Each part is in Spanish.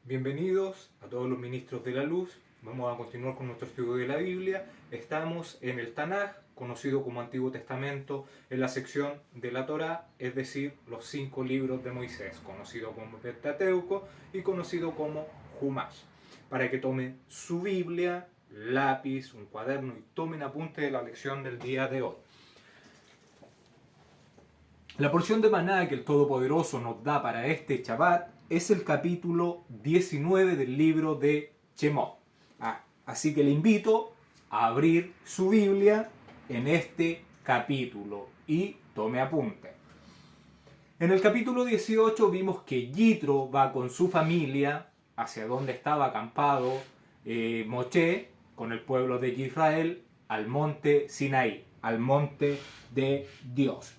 Bienvenidos a todos los ministros de la luz. Vamos a continuar con nuestro estudio de la Biblia. Estamos en el Tanaj, conocido como Antiguo Testamento, en la sección de la Torá, es decir, los 5 libros de Moisés, conocido como Pentateuco y conocido como Humash. Para que tomen su Biblia, lápiz, un cuaderno y tomen apunte de la lección del día de hoy. La porción de maná que el Todopoderoso nos da para este Shabbat es el capítulo 19 del libro de Shemot. Así que le invito a abrir su Biblia en este capítulo y tome apunte. En el capítulo 18 vimos que Yitro va con su familia hacia donde estaba acampado Moshe con el pueblo de Israel al monte Sinaí, al monte de Dios.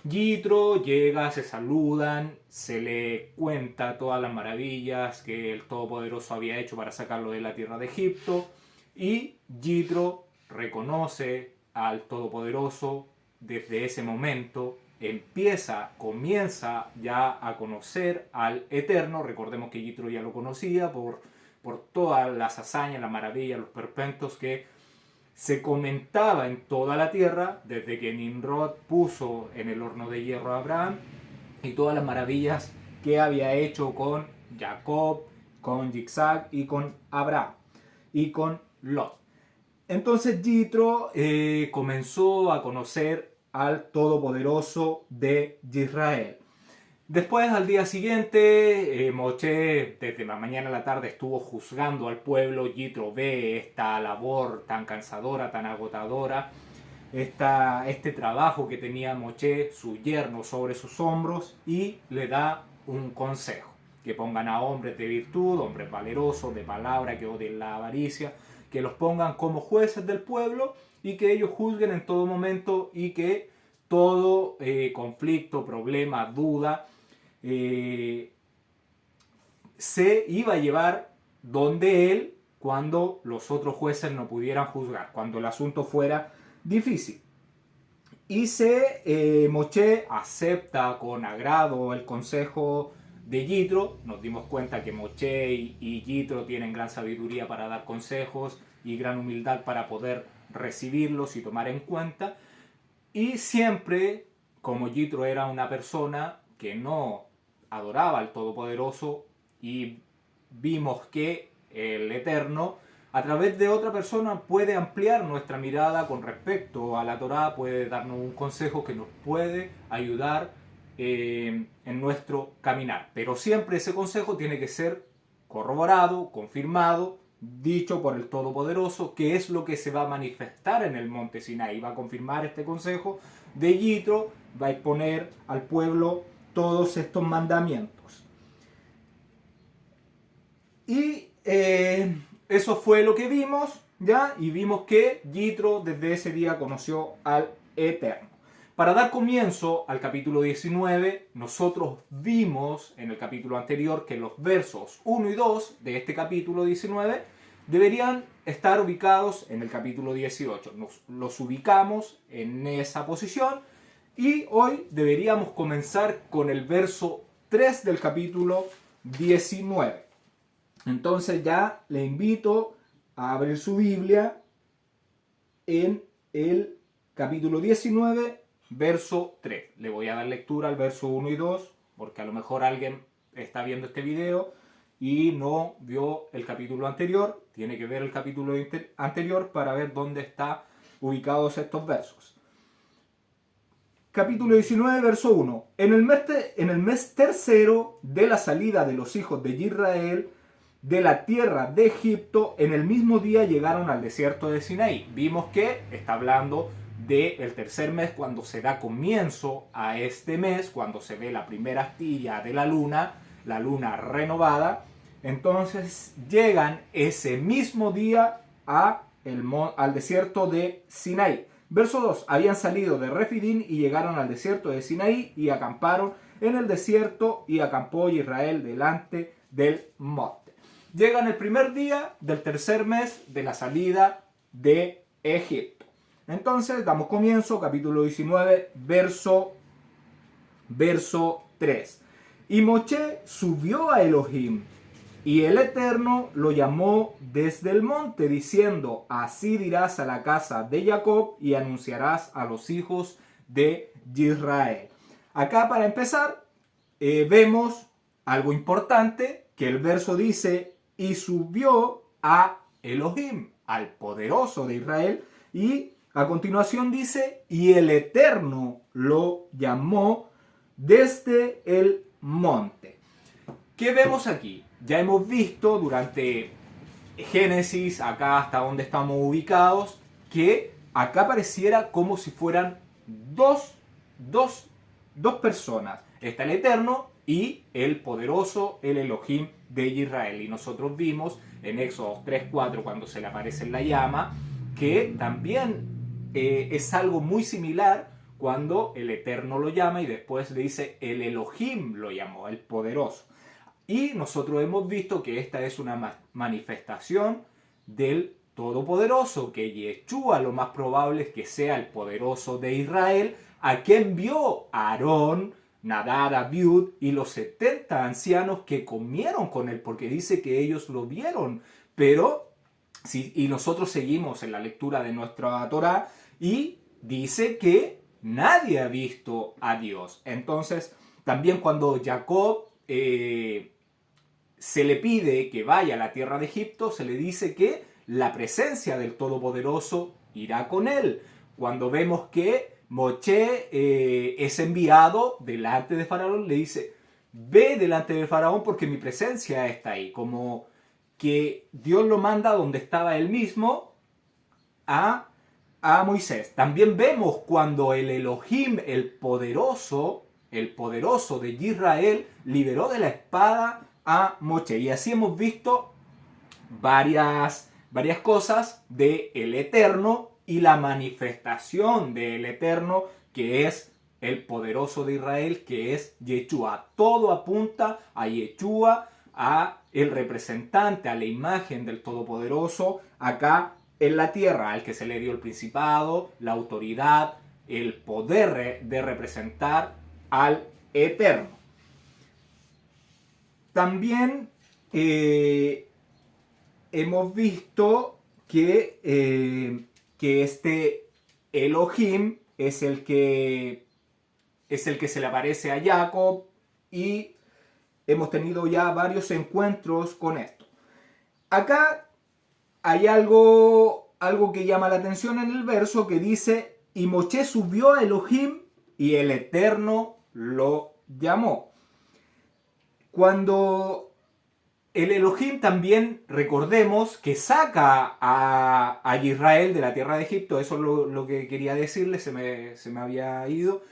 Yitro llega, se saludan, se le cuenta todas las maravillas que el Todopoderoso había hecho para sacarlo de la tierra de Egipto, y Yitro reconoce al Todopoderoso. Desde ese momento comienza ya a conocer al Eterno. Recordemos que Yitro ya lo conocía por todas las hazañas, las maravillas, los perpentos que se comentaba en toda la tierra, desde que Nimrod puso en el horno de hierro a Abraham, y todas las maravillas que había hecho con Jacob, con Yitzhak y con Abraham y con Lot. Entonces Yitro comenzó a conocer al Todopoderoso de Israel. Después, al día siguiente, Moshe desde la mañana a la tarde estuvo juzgando al pueblo. Yitro ve esta labor tan cansadora, tan agotadora, este trabajo que tenía Moshe, su yerno, sobre sus hombros, y le da un consejo: que pongan a hombres de virtud, hombres valerosos, de palabra, que odien la avaricia, que los pongan como jueces del pueblo y que ellos juzguen en todo momento, y que todo conflicto, problema, duda se iba a llevar donde él cuando los otros jueces no pudieran juzgar, cuando el asunto fuera difícil. Y Moshe acepta con agrado el consejo de Yitro. Nos dimos cuenta que Moshe y Yitro tienen gran sabiduría para dar consejos y gran humildad para poder recibirlos y tomar en cuenta. Y siempre, como Yitro era una persona que no adoraba al Todopoderoso, y vimos que el Eterno a través de otra persona puede ampliar nuestra mirada con respecto a la Torá, puede darnos un consejo que nos puede ayudar en nuestro caminar. Pero siempre ese consejo tiene que ser corroborado, confirmado, dicho por el Todopoderoso, que es lo que se va a manifestar en el monte Sinaí. Va a confirmar este consejo de Yitro, va a exponer al pueblo todos estos mandamientos. Y eso fue lo que vimos, ¿ya? Y vimos que Yitro desde ese día conoció al Eterno. Para dar comienzo al capítulo 19, nosotros vimos en el capítulo anterior que los versos 1 y 2 de este capítulo 19 deberían estar ubicados en el capítulo 18. Los ubicamos en esa posición, y hoy deberíamos comenzar con el verso 3 del capítulo 19. Entonces ya le invito a abrir su Biblia en el capítulo 19, verso 3. Le voy a dar lectura al verso 1 y 2, porque a lo mejor alguien está viendo este video y no vio el capítulo anterior. Tiene que ver el capítulo anterior para ver dónde están ubicados estos versos. Capítulo 19, verso 1. En el mes tercero de la salida de los hijos de Israel de la tierra de Egipto, en el mismo día llegaron al desierto de Sinaí. Vimos que está hablando del tercer mes, cuando se da comienzo a este mes, cuando se ve la primera astilla de la luna renovada. Entonces llegan ese mismo día al desierto de Sinaí. Verso 2. Habían salido de Refidín y llegaron al desierto de Sinaí y acamparon en el desierto, y acampó Israel delante del monte. Llegan el primer día del tercer mes de la salida de Egipto. Entonces damos comienzo, capítulo 19, verso 3. Y Moshe subió a Elohim Y el Eterno lo llamó desde el monte, diciendo, así dirás a la casa de Jacob y anunciarás a los hijos de Israel. Acá para empezar, vemos algo importante, que el verso dice, y subió a Elohim, al poderoso de Israel, y a continuación dice, y el Eterno lo llamó desde el monte. ¿Qué vemos aquí? Ya hemos visto durante Génesis, acá hasta donde estamos ubicados, que acá pareciera como si fueran dos personas. Está el Eterno y el poderoso, el Elohim de Israel. Y nosotros vimos en Éxodo 3:4, cuando se le aparece en la llama, que también es algo muy similar cuando el Eterno lo llama y después le dice el Elohim lo llamó, el poderoso. Y nosotros hemos visto que esta es una manifestación del Todopoderoso, que Yeshua lo más probable es que sea el poderoso de Israel, a quien vio Aarón, Nadab, Abiud y los 70 ancianos que comieron con él, porque dice que ellos lo vieron. Pero, y nosotros seguimos en la lectura de nuestra Torá, y dice que nadie ha visto a Dios. Entonces, también cuando Jacob se le pide que vaya a la tierra de Egipto, se le dice que la presencia del Todopoderoso irá con él. Cuando vemos que Moshe es enviado delante de Faraón, le dice, ve delante de Faraón porque mi presencia está ahí. Como que Dios lo manda donde estaba él mismo a Moisés. También vemos cuando el Elohim, el poderoso de Israel, liberó de la espada a Moshe. Y así hemos visto varias cosas del Eterno y la manifestación del Eterno, que es el poderoso de Israel, que es Yeshua. Todo apunta a Yeshua, a el representante, a la imagen del Todopoderoso acá en la tierra, al que se le dio el principado, la autoridad, el poder de representar al Eterno. También hemos visto que este Elohim es el que se le aparece a Jacob, y hemos tenido ya varios encuentros con esto. Acá hay algo que llama la atención en el verso, que dice, y Moshe subió a Elohim y el Eterno lo llamó. Cuando el Elohim también, recordemos, que saca a Israel de la tierra de Egipto, eso es lo que quería decirle, se me había ido.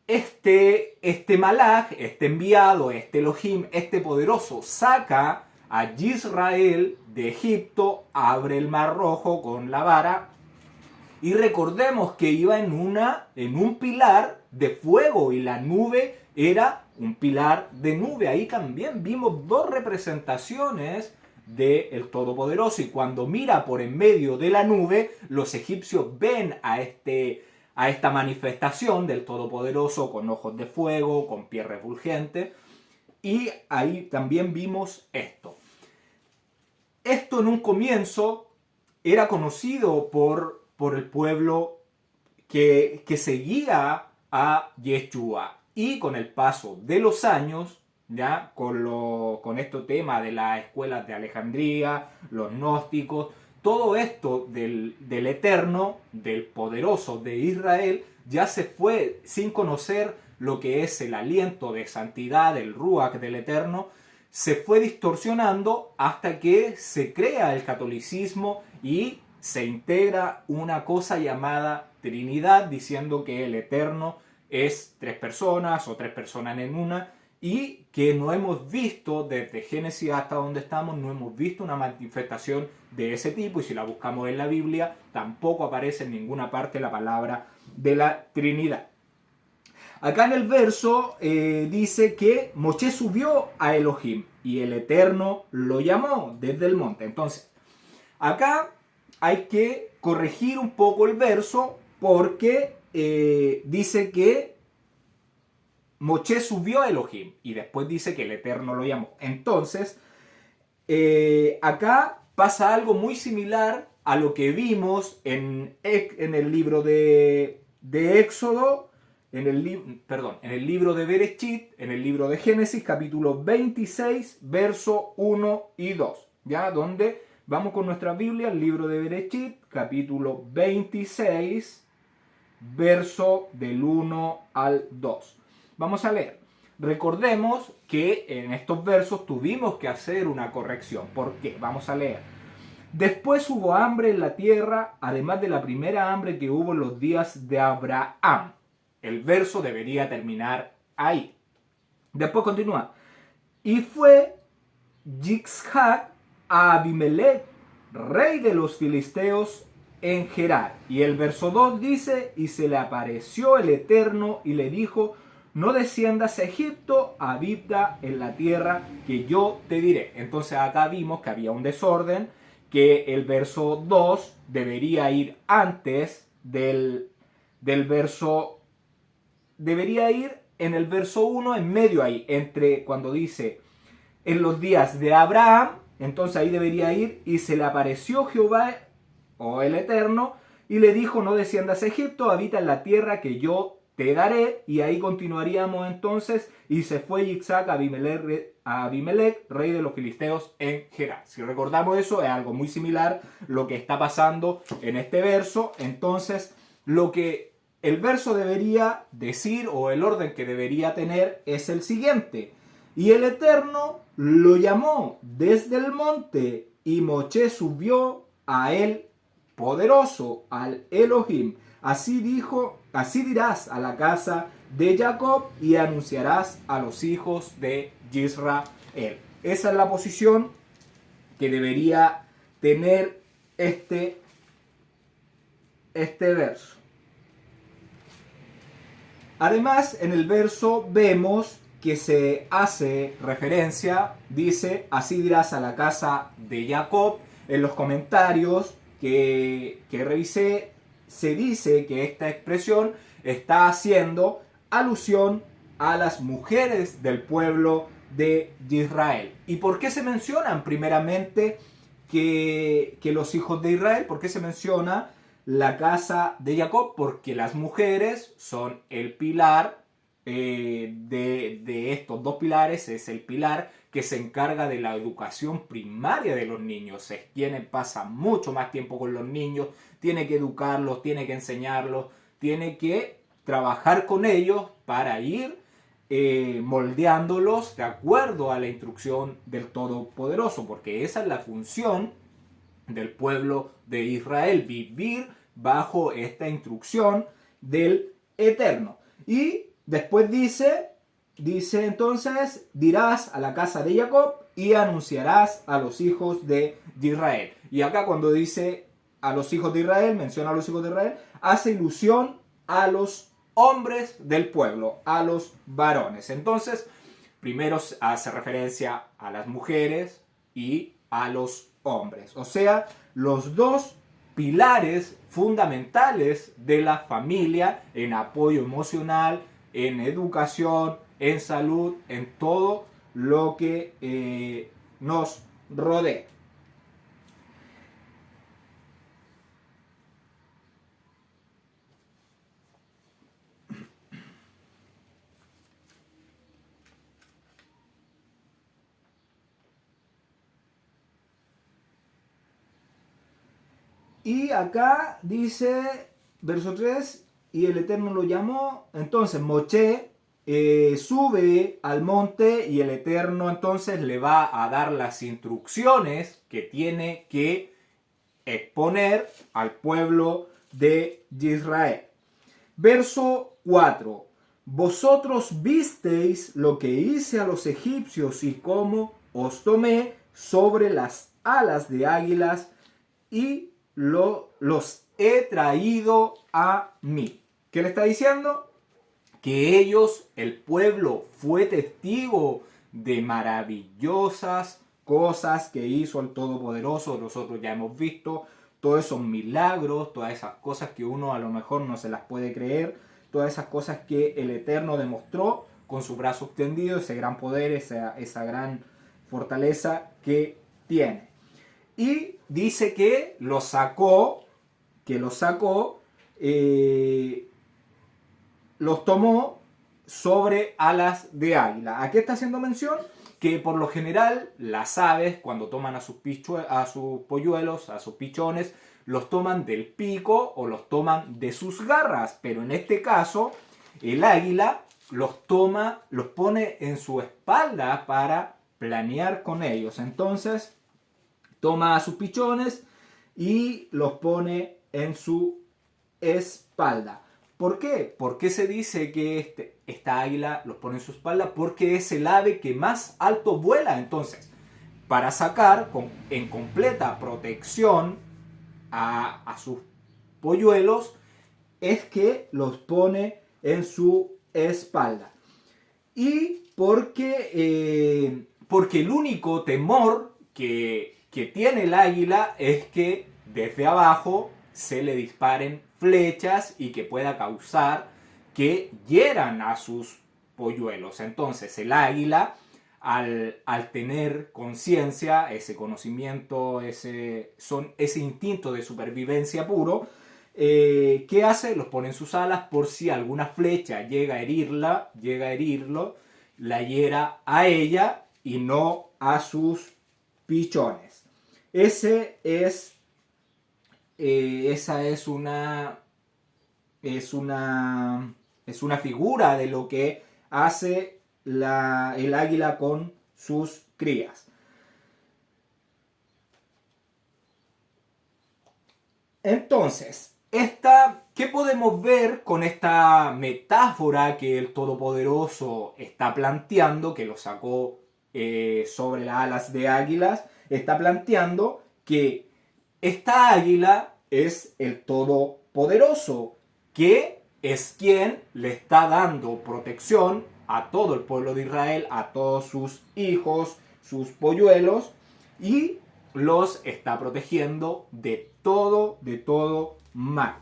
Este malaj, este enviado, este Elohim, este poderoso, saca a Israel de Egipto, abre el mar rojo con la vara, y recordemos que iba en un pilar de fuego, y la nube era un pilar de nube. Ahí también vimos dos representaciones del Todopoderoso, y cuando mira por en medio de la nube, los egipcios ven a esta manifestación del Todopoderoso con ojos de fuego, con piel refulgente, y ahí también vimos esto. Esto en un comienzo era conocido por el pueblo que seguía a Yeshua, y con el paso de los años, ya con este tema de las escuelas de Alejandría, los gnósticos, todo esto del Eterno, del poderoso de Israel, ya se fue sin conocer lo que es el aliento de santidad, el Ruach del Eterno, se fue distorsionando hasta que se crea el catolicismo y se integra una cosa llamada Trinidad, diciendo que el Eterno es tres personas o tres personas en una, y que no hemos visto desde Génesis hasta donde estamos, no hemos visto una manifestación de ese tipo, y si la buscamos en la Biblia tampoco aparece en ninguna parte la palabra de la Trinidad. Acá en el verso dice que Moshe subió a Elohim y el Eterno lo llamó desde el monte. Entonces, acá hay que corregir un poco el verso, porque dice que Moshe subió a Elohim y después dice que el Eterno lo llamó. Entonces, acá pasa algo muy similar a lo que vimos en el libro de Éxodo, en el libro de Bereshit, en el libro de Génesis, capítulo 26, verso 1 y 2. ¿Ya? Donde vamos con nuestra Biblia, el libro de Bereshit, capítulo 26, verso del 1 al 2. Vamos a leer. Recordemos que en estos versos tuvimos que hacer una corrección. ¿Por qué? Vamos a leer. Después hubo hambre en la tierra, además de la primera hambre que hubo en los días de Abraham. El verso debería terminar ahí. Después continúa. Y fue Yitzhak a Abimelech, rey de los filisteos, en Gerar. Y el verso 2 dice, y se le apareció el Eterno y le dijo, no desciendas a Egipto, habita en la tierra que yo te diré. Entonces acá vimos que había un desorden, que el verso 2 debería ir antes del verso, debería ir en el verso 1, en medio ahí, entre cuando dice en los días de Abraham, entonces ahí debería ir, y se le apareció Jehová, o el Eterno, y le dijo, no desciendas a Egipto, habita en la tierra que yo te daré, y ahí continuaríamos entonces, y se fue Yitzhak a Abimelech, rey de los filisteos, en Gerar. Si recordamos eso, es algo muy similar lo que está pasando en este verso. Entonces, lo que el verso debería decir, o el orden que debería tener, es el siguiente. Y el Eterno lo llamó desde el monte, y Moshe subió a él poderoso, al Elohim. Así dijo, así dirás a la casa de Jacob y anunciarás a los hijos de Israel. Esa es la posición que debería tener este verso. Además, en el verso vemos que se hace referencia, dice, así dirás a la casa de Jacob. En los comentarios que revisé, se dice que esta expresión está haciendo alusión a las mujeres del pueblo de Israel. ¿Y por qué se mencionan primeramente que los hijos de Israel? ¿Por qué se menciona la casa de Jacob? Porque las mujeres son el pilar de estos dos pilares, es el pilar que se encarga de la educación primaria de los niños. Es quien pasa mucho más tiempo con los niños, tiene que educarlos, tiene que enseñarlos, tiene que trabajar con ellos para ir moldeándolos de acuerdo a la instrucción del Todopoderoso, porque esa es la función del pueblo de Israel, vivir bajo esta instrucción del Eterno. Y después dice entonces, dirás a la casa de Jacob y anunciarás a los hijos de Israel. Y acá cuando dice a los hijos de Israel, menciona a los hijos de Israel, hace ilusión a los hombres del pueblo, a los varones. Entonces, primero hace referencia a las mujeres y a los hombres. O sea, los dos pilares fundamentales de la familia en apoyo emocional, en educación, en salud, en todo lo que nos rodea. Y acá dice, verso 3, y el Eterno lo llamó. Entonces Moshe sube al monte y el Eterno entonces le va a dar las instrucciones que tiene que exponer al pueblo de Israel. Verso 4. Vosotros visteis lo que hice a los egipcios y cómo os tomé sobre las alas de águilas y los he traído a mí. ¿Qué le está diciendo? Que ellos, el pueblo, fue testigo de maravillosas cosas que hizo el Todopoderoso. Nosotros ya hemos visto todos esos milagros, todas esas cosas que uno a lo mejor no se las puede creer, todas esas cosas que el Eterno demostró con su brazo extendido, ese gran poder, esa gran fortaleza que tiene. Y dice que los sacó, los tomó sobre alas de águila. ¿A qué está haciendo mención? Que por lo general las aves, cuando toman a sus polluelos, a sus pichones, los toman del pico o los toman de sus garras. Pero en este caso, el águila los toma, los pone en su espalda para planear con ellos. Entonces, toma a sus pichones y los pone en su espalda. ¿Por qué? ¿Por qué se dice que esta águila los pone en su espalda? Porque es el ave que más alto vuela. Entonces, para sacar en completa protección a sus polluelos, es que los pone en su espalda. Y porque el único temor que tiene el águila es que desde abajo se le disparen flechas y que pueda causar que hieran a sus polluelos. Entonces el águila, al tener conciencia, ese conocimiento, ese instinto de supervivencia puro, ¿qué hace? Los pone en sus alas por si alguna flecha llega a herirlo, la hiera a ella y no a sus pichones. Esa es una figura de lo que hace el águila con sus crías. Entonces, ¿qué podemos ver con esta metáfora que el Todopoderoso está planteando, que lo sacó sobre las alas de águilas? Está planteando que esta águila es el Todopoderoso, que es quien le está dando protección a todo el pueblo de Israel, a todos sus hijos, sus polluelos, y los está protegiendo de todo mal.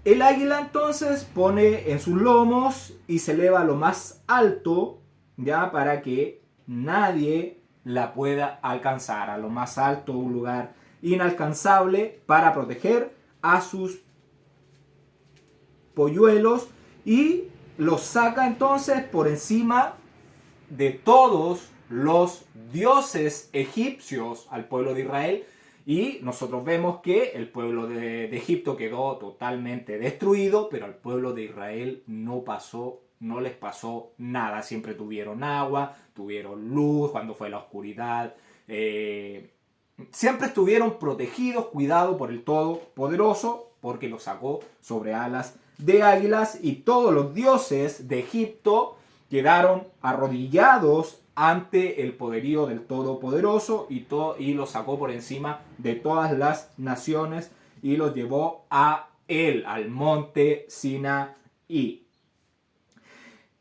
El águila entonces pone en sus lomos y se eleva a lo más alto, ya, para que nadie la pueda alcanzar, a lo más alto, un lugar inalcanzable, para proteger a sus polluelos, y los saca entonces por encima de todos los dioses egipcios al pueblo de Israel. Y nosotros vemos que el pueblo de Egipto quedó totalmente destruido, pero al pueblo de Israel no les pasó nada. Siempre tuvieron agua, tuvieron luz cuando fue la oscuridad. Siempre estuvieron protegidos, cuidados por el Todopoderoso, porque los sacó sobre alas de águilas, y todos los dioses de Egipto quedaron arrodillados ante el poderío del Todopoderoso, y los sacó por encima de todas las naciones y los llevó a él, al monte Sinaí.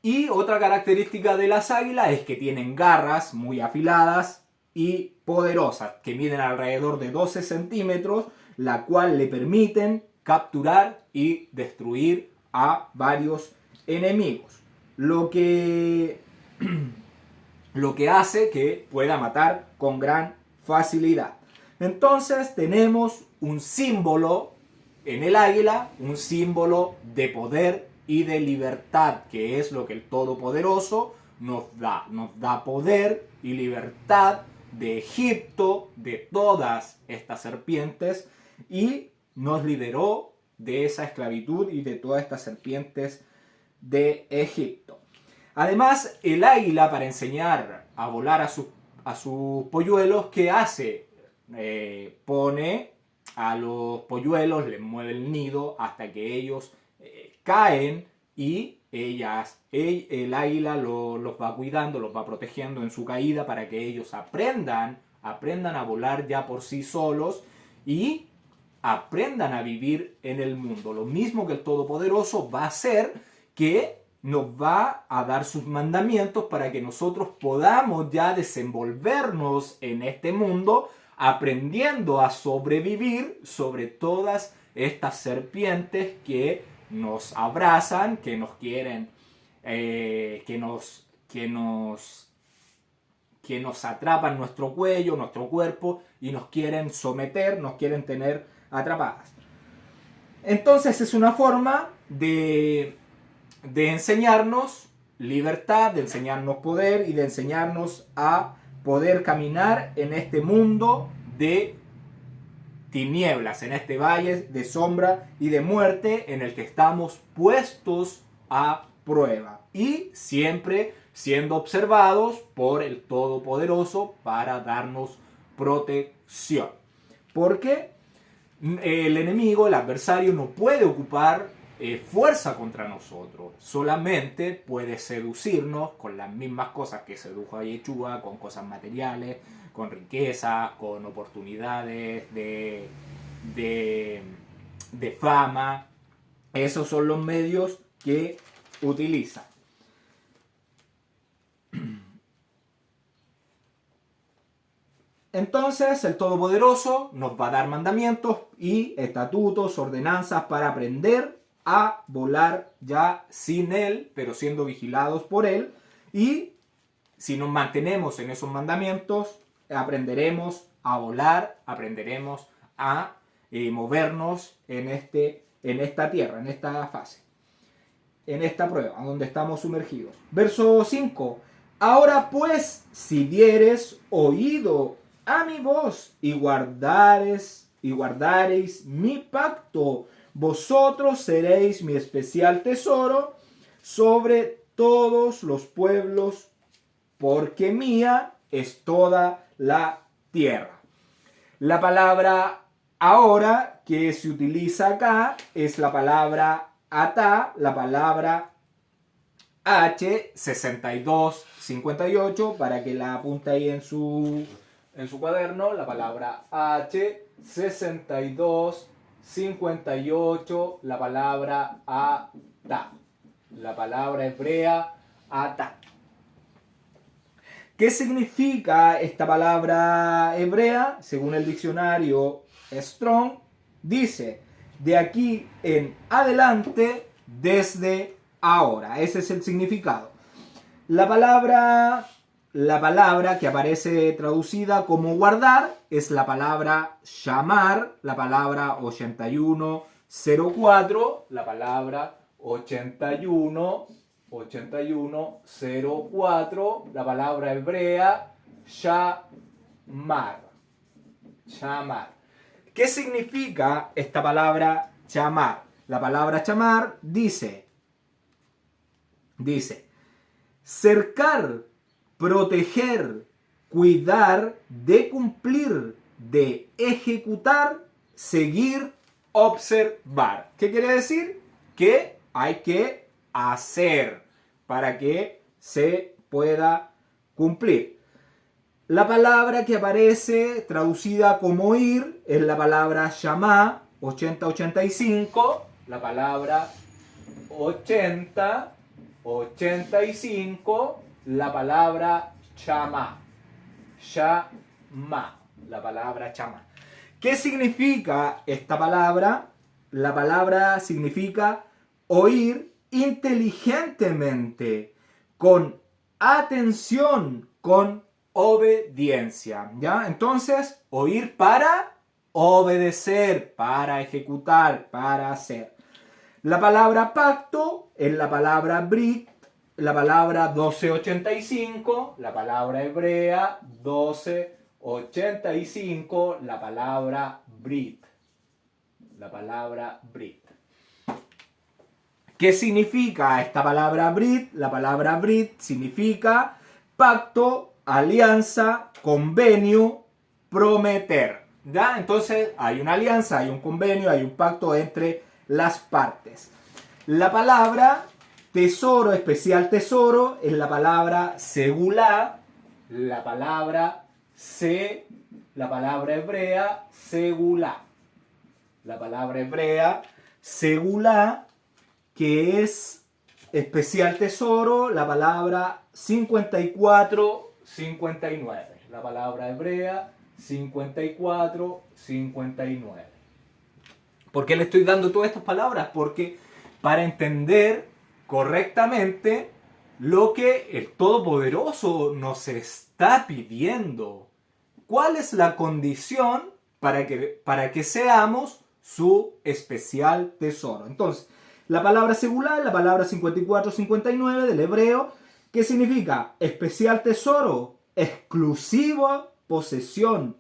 Y otra característica de las águilas es que tienen garras muy afiladas y poderosas, que miden alrededor de 12 centímetros, la cual le permiten capturar y destruir a varios enemigos. Lo que hace que pueda matar con gran facilidad. Entonces tenemos un símbolo en el águila, un símbolo de poder y de libertad, que es lo que el Todopoderoso nos da. Nos da poder y libertad de Egipto, de todas estas serpientes, y nos liberó de esa esclavitud y de todas estas serpientes de Egipto. Además, el águila, para enseñar a volar a sus polluelos, ¿qué hace? Pone a los polluelos, les mueve el nido hasta que ellos caen, y el águila los va cuidando, los va protegiendo en su caída para que ellos aprendan a volar ya por sí solos y aprendan a vivir en el mundo. Lo mismo que el Todopoderoso va a hacer, que nos va a dar sus mandamientos para que nosotros podamos ya desenvolvernos en este mundo, aprendiendo a sobrevivir sobre todas estas serpientes que nos abrazan, que nos quieren que nos atrapan nuestro cuello, nuestro cuerpo y nos quieren someter, nos quieren tener atrapadas. Entonces es una forma de enseñarnos libertad, de enseñarnos poder y de enseñarnos a poder caminar en este mundo de tinieblas, en este valle de sombra y de muerte en el que estamos puestos a prueba y siempre siendo observados por el Todopoderoso para darnos protección. Porque el enemigo, el adversario, no puede ocupar fuerza contra nosotros, solamente puede seducirnos con las mismas cosas que sedujo a Yeshua, con cosas materiales, con riquezas, con oportunidades de fama. Esos son los medios que utiliza. Entonces el Todopoderoso nos va a dar mandamientos y estatutos, ordenanzas para aprender a volar ya sin Él, pero siendo vigilados por Él. Y si nos mantenemos en esos mandamientos, aprenderemos a volar, aprenderemos a movernos en esta tierra, en esta fase, en esta prueba donde estamos sumergidos. Verso 5. Ahora pues, si dieres oído a mi voz y guardareis mi pacto, vosotros seréis mi especial tesoro sobre todos los pueblos, porque mía es toda la tierra. La palabra ahora que se utiliza acá es la palabra atá, la palabra H6258, para que la apunte ahí en su cuaderno, la palabra H6258, la palabra atá, la palabra hebrea atá. ¿Qué significa esta palabra hebrea? Según el diccionario Strong, dice, de aquí en adelante, desde ahora. Ese es el significado. La palabra que aparece traducida como guardar es la palabra llamar, la palabra 8104, la palabra 8104, la palabra hebrea llamar. ¿Qué significa esta palabra llamar? La palabra llamar dice cercar, proteger, cuidar, de cumplir, de ejecutar, seguir, observar. ¿Qué quiere decir? Que hay que hacer para que se pueda cumplir. La palabra que aparece traducida como ir es la palabra llamá, 8085, la palabra 8085, la palabra chama, la palabra chama. ¿Qué significa esta palabra? La palabra significa oír inteligentemente, con atención, con obediencia. ¿Ya? Entonces, oír para obedecer, para ejecutar, para hacer. La palabra pacto es la palabra brit, la palabra 1285, la palabra hebrea 1285, la palabra brit. La palabra brit. ¿Qué significa esta palabra brit? La palabra brit significa pacto, alianza, convenio, prometer. ¿Ya? Entonces hay una alianza, hay un convenio, hay un pacto entre las partes. La palabra tesoro, especial tesoro, es la palabra segulá, la palabra hebrea segulá. La palabra hebrea segulá, que es especial tesoro, la palabra 5459. La palabra hebrea 5459. ¿Por qué le estoy dando todas estas palabras? Porque para entender correctamente lo que el Todopoderoso nos está pidiendo. ¿Cuál es la condición para que seamos su especial tesoro? Entonces, la palabra singular, la palabra 54-59 del hebreo, ¿qué significa? Especial tesoro, exclusiva posesión,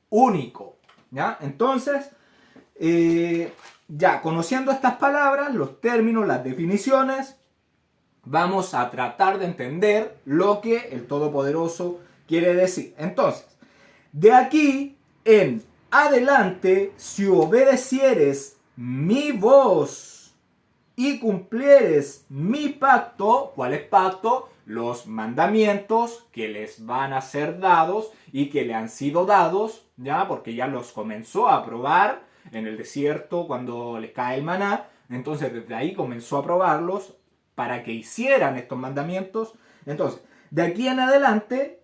único. ¿Ya? Entonces, ya conociendo estas palabras, los términos, las definiciones, vamos a tratar de entender lo que el Todopoderoso quiere decir. Entonces, de aquí en adelante, si obedecieres mi voz y cumplieres mi pacto, ¿cuál es pacto? Los mandamientos que les van a ser dados y que le han sido dados, ya, porque ya los comenzó a probar en el desierto cuando les cae el maná. Entonces desde ahí comenzó a probarlos para que hicieran estos mandamientos. Entonces, de aquí en adelante,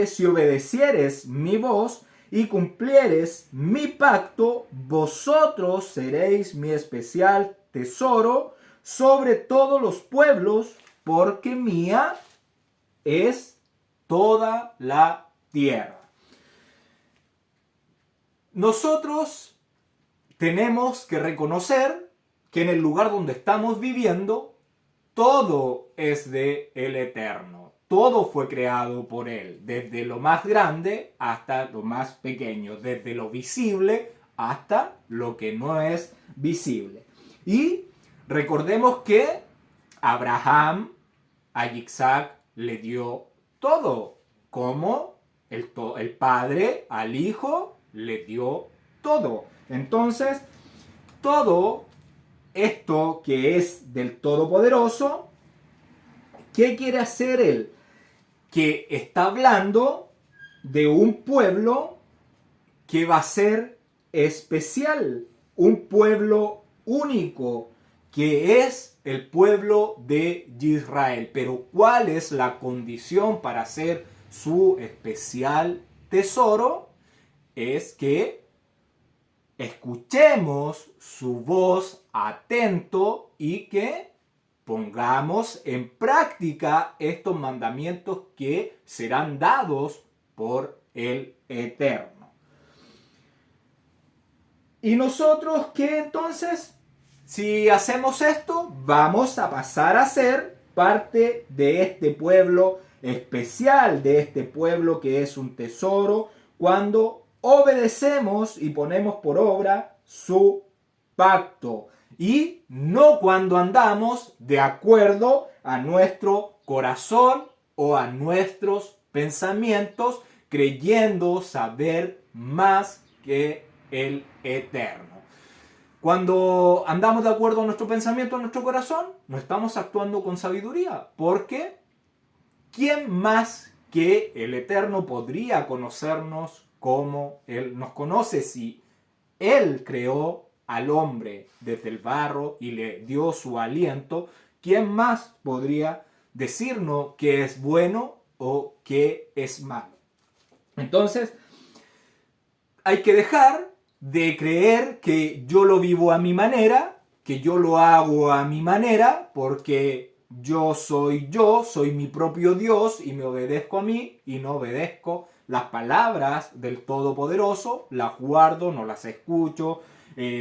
si obedecieres mi voz y cumplieres mi pacto, vosotros seréis mi especial tesoro sobre todos los pueblos, porque mía es toda la tierra. Nosotros tenemos que reconocer que en el lugar donde estamos viviendo, todo es de el Eterno. Todo fue creado por Él, desde lo más grande hasta lo más pequeño, desde lo visible hasta lo que no es visible. Y recordemos que Abraham a Isaac le dio todo, como el padre al hijo le dio todo. Entonces, todo esto que es del Todopoderoso, ¿qué quiere hacer Él? Que está hablando de un pueblo que va a ser especial, un pueblo único, que es el pueblo de Israel. Pero ¿cuál es la condición para ser su especial tesoro? Es que escuchemos su voz atento y que pongamos en práctica estos mandamientos que serán dados por el Eterno. ¿Y nosotros qué entonces? Si hacemos esto, vamos a pasar a ser parte de este pueblo especial, de este pueblo que es un tesoro, cuando obedecemos y ponemos por obra su pacto. Y no cuando andamos de acuerdo a nuestro corazón o a nuestros pensamientos, creyendo saber más que el Eterno. Cuando andamos de acuerdo a nuestro pensamiento, a nuestro corazón, no estamos actuando con sabiduría, porque ¿quién más que el Eterno podría conocernos como Él nos conoce si Él creó al hombre desde el barro y le dio su aliento? ¿Quién más podría decirnos qué es bueno o qué es malo? Entonces, hay que dejar de creer que yo lo vivo a mi manera, que yo lo hago a mi manera, porque yo soy mi propio Dios y me obedezco a mí y no obedezco las palabras del Todopoderoso, las guardo, no las escucho,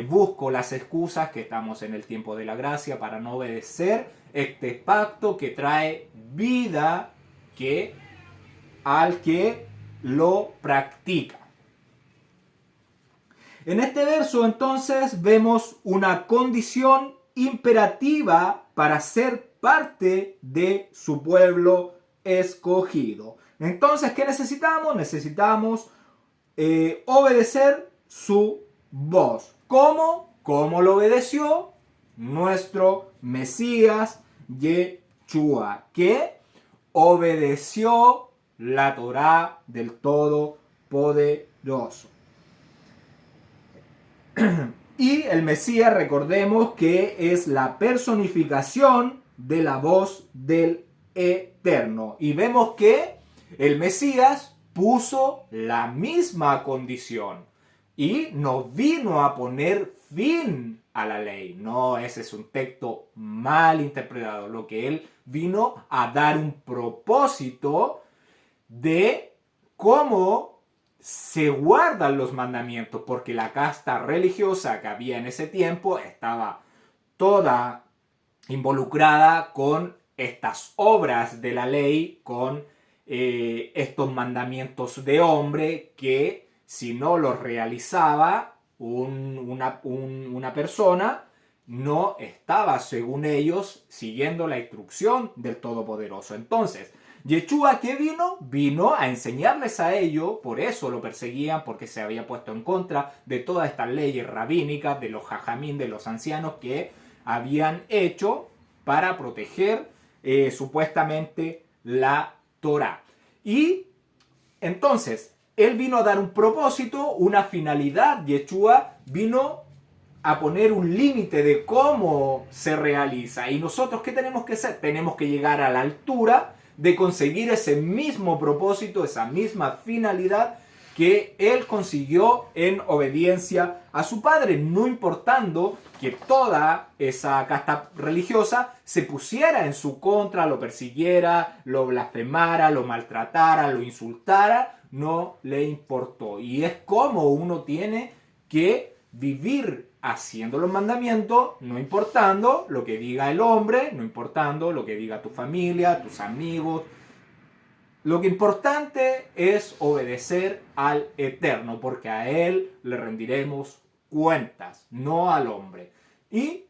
busco las excusas que estamos en el tiempo de la gracia para no obedecer este pacto que trae vida al que lo practica. En este verso entonces vemos una condición imperativa para ser parte de su pueblo escogido. Entonces, ¿qué necesitamos? Necesitamos obedecer su voz. ¿Cómo? ¿Cómo lo obedeció nuestro Mesías Yeshua? Que obedeció la Torá del Todopoderoso. Y el Mesías, recordemos que es la personificación de la voz del Eterno. Y vemos que el Mesías puso la misma condición y nos vino a poner fin a la ley. No, ese es un texto mal interpretado. Lo que él vino a dar un propósito de cómo se guardan los mandamientos, porque la casta religiosa que había en ese tiempo estaba toda involucrada con estas obras de la ley, con estos mandamientos de hombre que si no los realizaba una persona, no estaba, según ellos, siguiendo la instrucción del Todopoderoso. Entonces, Yeshua, ¿qué vino? Vino a enseñarles a ellos, por eso lo perseguían, porque se había puesto en contra de todas estas leyes rabínicas, de los jajamín, de los ancianos que habían hecho para proteger supuestamente la Torá. Y entonces, él vino a dar un propósito, una finalidad. Yeshua vino a poner un límite de cómo se realiza. ¿Y nosotros qué tenemos que hacer? Tenemos que llegar a la altura de conseguir ese mismo propósito, esa misma finalidad que él consiguió en obediencia a su padre, no importando que toda esa casta religiosa se pusiera en su contra, lo persiguiera, lo blasfemara, lo maltratara, lo insultara, no le importó. Y es como uno tiene que vivir haciendo los mandamientos, no importando lo que diga el hombre, no importando lo que diga tu familia, tus amigos. Lo que importante es obedecer al Eterno, porque a Él le rendiremos cuentas, no al hombre. Y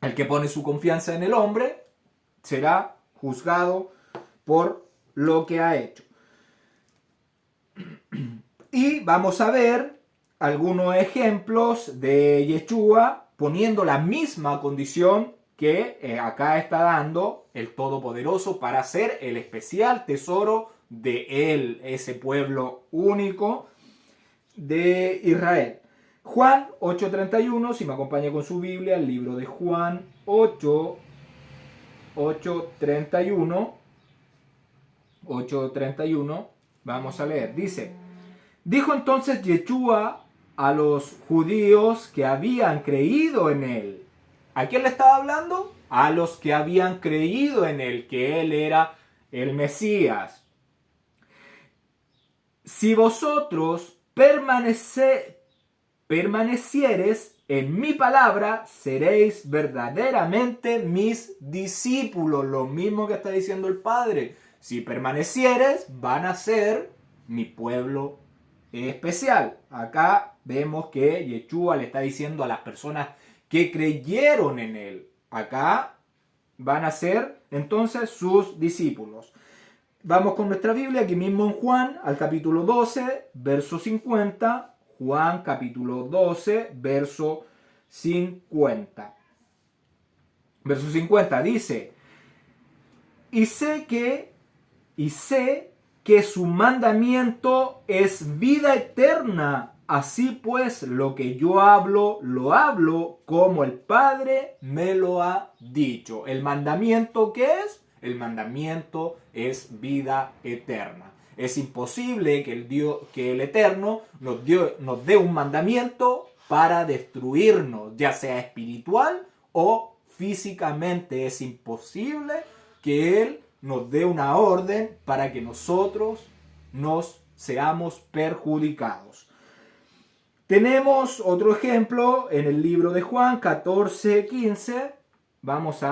el que pone su confianza en el hombre será juzgado por lo que ha hecho. Y vamos a ver algunos ejemplos de Yeshua poniendo la misma condición que acá está dando el Todopoderoso para ser el especial tesoro de él, ese pueblo único de Israel. Juan 8:31, si me acompaña con su Biblia, el libro de Juan 8:31, vamos a leer. Dice: dijo entonces Yeshua a los judíos que habían creído en él. ¿A quién le estaba hablando? A los que habían creído en él, que él era el Mesías. Si vosotros permaneciereis en mi palabra, seréis verdaderamente mis discípulos. Lo mismo que está diciendo el Padre. Si permanecieres, van a ser mi pueblo especial. Acá vemos que Yeshua le está diciendo a las personas que creyeron en él. Acá van a ser entonces sus discípulos. Vamos con nuestra Biblia, aquí mismo en Juan, al capítulo 12, verso 50. Juan capítulo 12, verso 50. Verso 50 dice: y sé que su mandamiento es vida eterna. Así pues, lo que yo hablo, lo hablo como el Padre me lo ha dicho. ¿El mandamiento qué es? El mandamiento es vida eterna. Es imposible que el Eterno nos dé un mandamiento para destruirnos, ya sea espiritual o físicamente. Es imposible que Él nos dé una orden para que nosotros nos seamos perjudicados. Tenemos otro ejemplo en el libro de Juan 14:15. Vamos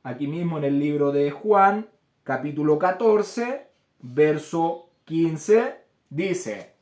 aquí mismo en el libro de Juan, capítulo 14, verso 15. Dice: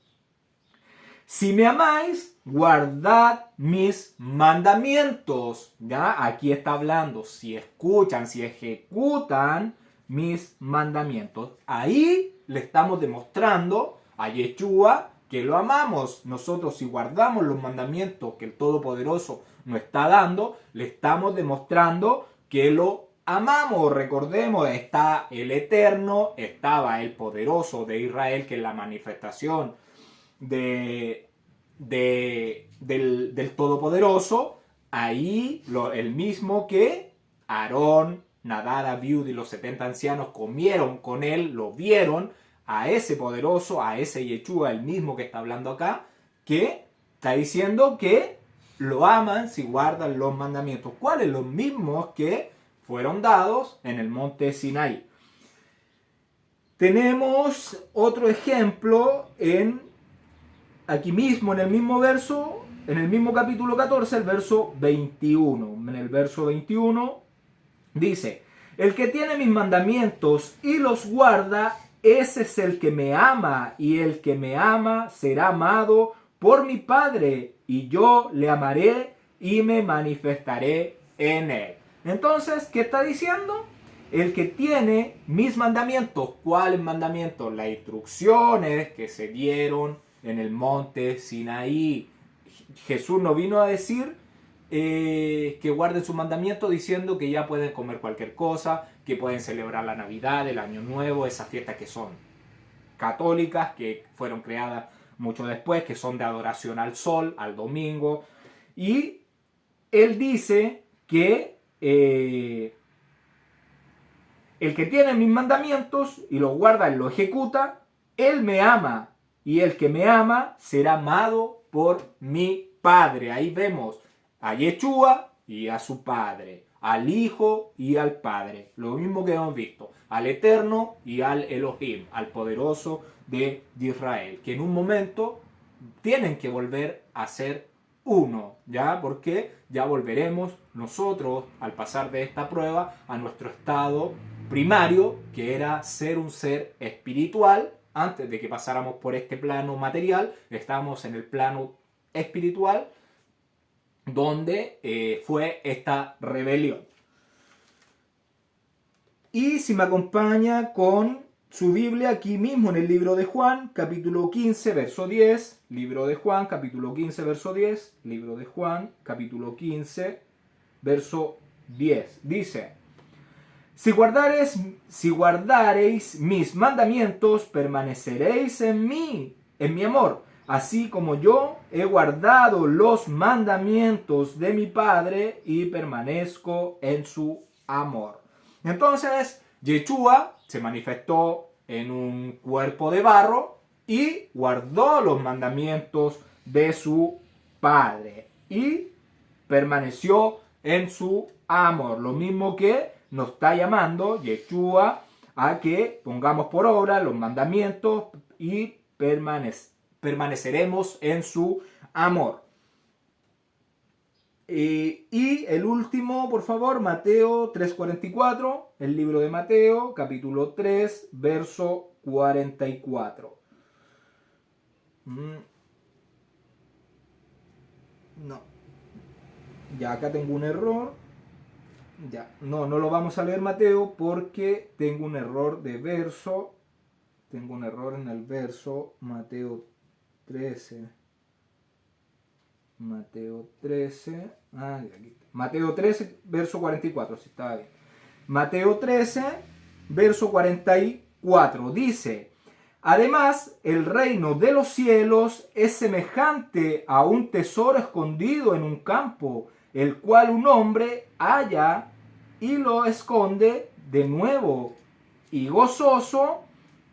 si me amáis, guardad mis mandamientos. ¿Ya? Aquí está hablando, si escuchan, si ejecutan mis mandamientos. Ahí le estamos demostrando a Yeshua que lo amamos. Nosotros, si guardamos los mandamientos que el Todopoderoso nos está dando, le estamos demostrando que lo amamos. Recordemos, está el Eterno, estaba el Poderoso de Israel, que es la manifestación del Todopoderoso. Ahí el mismo que Aarón, Nadab, Abiud y los 70 ancianos comieron con él, lo vieron, a ese poderoso, a ese Yeshua, el mismo que está hablando acá, que está diciendo que lo aman si guardan los mandamientos. ¿Cuáles? Los mismos que fueron dados en el monte Sinaí. Tenemos otro ejemplo aquí mismo, en el mismo verso, en el mismo capítulo 14, el verso 21. En el verso 21 dice: el que tiene mis mandamientos y los guarda, ese es el que me ama, y el que me ama será amado por mi Padre, y yo le amaré y me manifestaré en él. Entonces, ¿qué está diciendo? El que tiene mis mandamientos. ¿Cuáles mandamientos? Las instrucciones que se dieron en el monte Sinaí. Jesús no vino a decir que guarden sus mandamientos diciendo que ya pueden comer cualquier cosa, que pueden celebrar la Navidad, el Año Nuevo, esas fiestas que son católicas, que fueron creadas mucho después, que son de adoración al sol, al domingo. Y él dice que el que tiene mis mandamientos y los guarda y los ejecuta, él me ama, y el que me ama será amado por mi Padre. Ahí vemos a Yeshua y a su Padre, al Hijo y al Padre. Lo mismo que hemos visto, al Eterno y al Elohim, al poderoso de Israel, que en un momento tienen que volver a ser uno, ¿ya? Porque ya volveremos nosotros, al pasar de esta prueba, a nuestro estado primario, que era ser un ser espiritual. Antes de que pasáramos por este plano material, estábamos en el plano espiritual, donde fue esta rebelión. Y si me acompaña con su Biblia, aquí mismo en el libro de Juan, capítulo 15, verso 10, libro de Juan, capítulo 15, verso 10, libro de Juan, capítulo 15, verso 10, dice: si guardareis mis mandamientos, permaneceréis en mí, en mi amor, así como yo he guardado los mandamientos de mi Padre y permanezco en su amor. Entonces, Yeshua se manifestó en un cuerpo de barro y guardó los mandamientos de su Padre y permaneció en su amor. Lo mismo que nos está llamando Yeshua a que pongamos por obra los mandamientos y permaneceremos en su amor. Y el último, por favor, Mateo 3:44, el libro de Mateo, capítulo 3, verso 44. No. Ya acá tengo un error. Ya, no lo vamos a leer Mateo porque tengo un error de verso. Tengo un error en el verso Mateo 13. Mateo 13. Mateo 13, verso 44. Si está bien. Mateo 13, verso 44. Dice: además, el reino de los cielos es semejante a un tesoro escondido en un campo, el cual un hombre halla y lo esconde de nuevo, y gozoso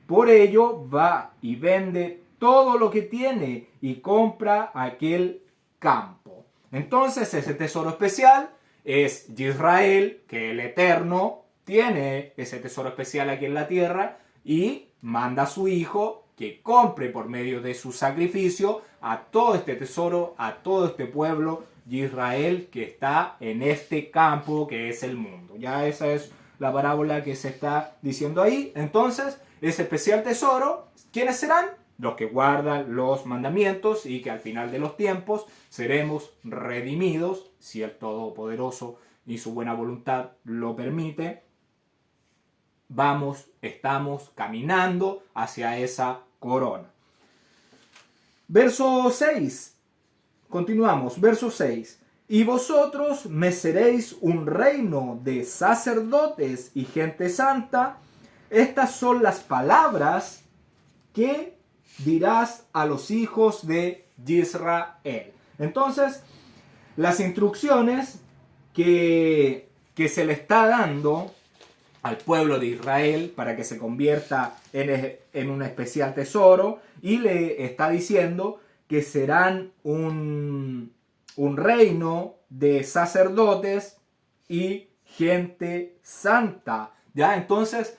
por ello va y vende todo lo que tiene y compra aquel campo. Entonces ese tesoro especial es Israel, que el Eterno tiene ese tesoro especial aquí en la tierra y manda a su Hijo que compre por medio de su sacrificio a todo este tesoro, a todo este pueblo de Israel que está en este campo que es el mundo. Ya esa es la parábola que se está diciendo ahí. Entonces, ese especial tesoro, ¿quiénes serán? Los que guardan los mandamientos y que al final de los tiempos seremos redimidos, si el Todopoderoso y su buena voluntad lo permite. Estamos caminando hacia esa corona. Verso 6. Continuamos, verso 6. Y vosotros me seréis un reino de sacerdotes y gente santa. Estas son las palabras que dirás a los hijos de Israel. Entonces, las instrucciones que se le está dando al pueblo de Israel para que se convierta en un especial tesoro, y le está diciendo que serán un un reino de sacerdotes y gente santa. ¿Ya? Entonces,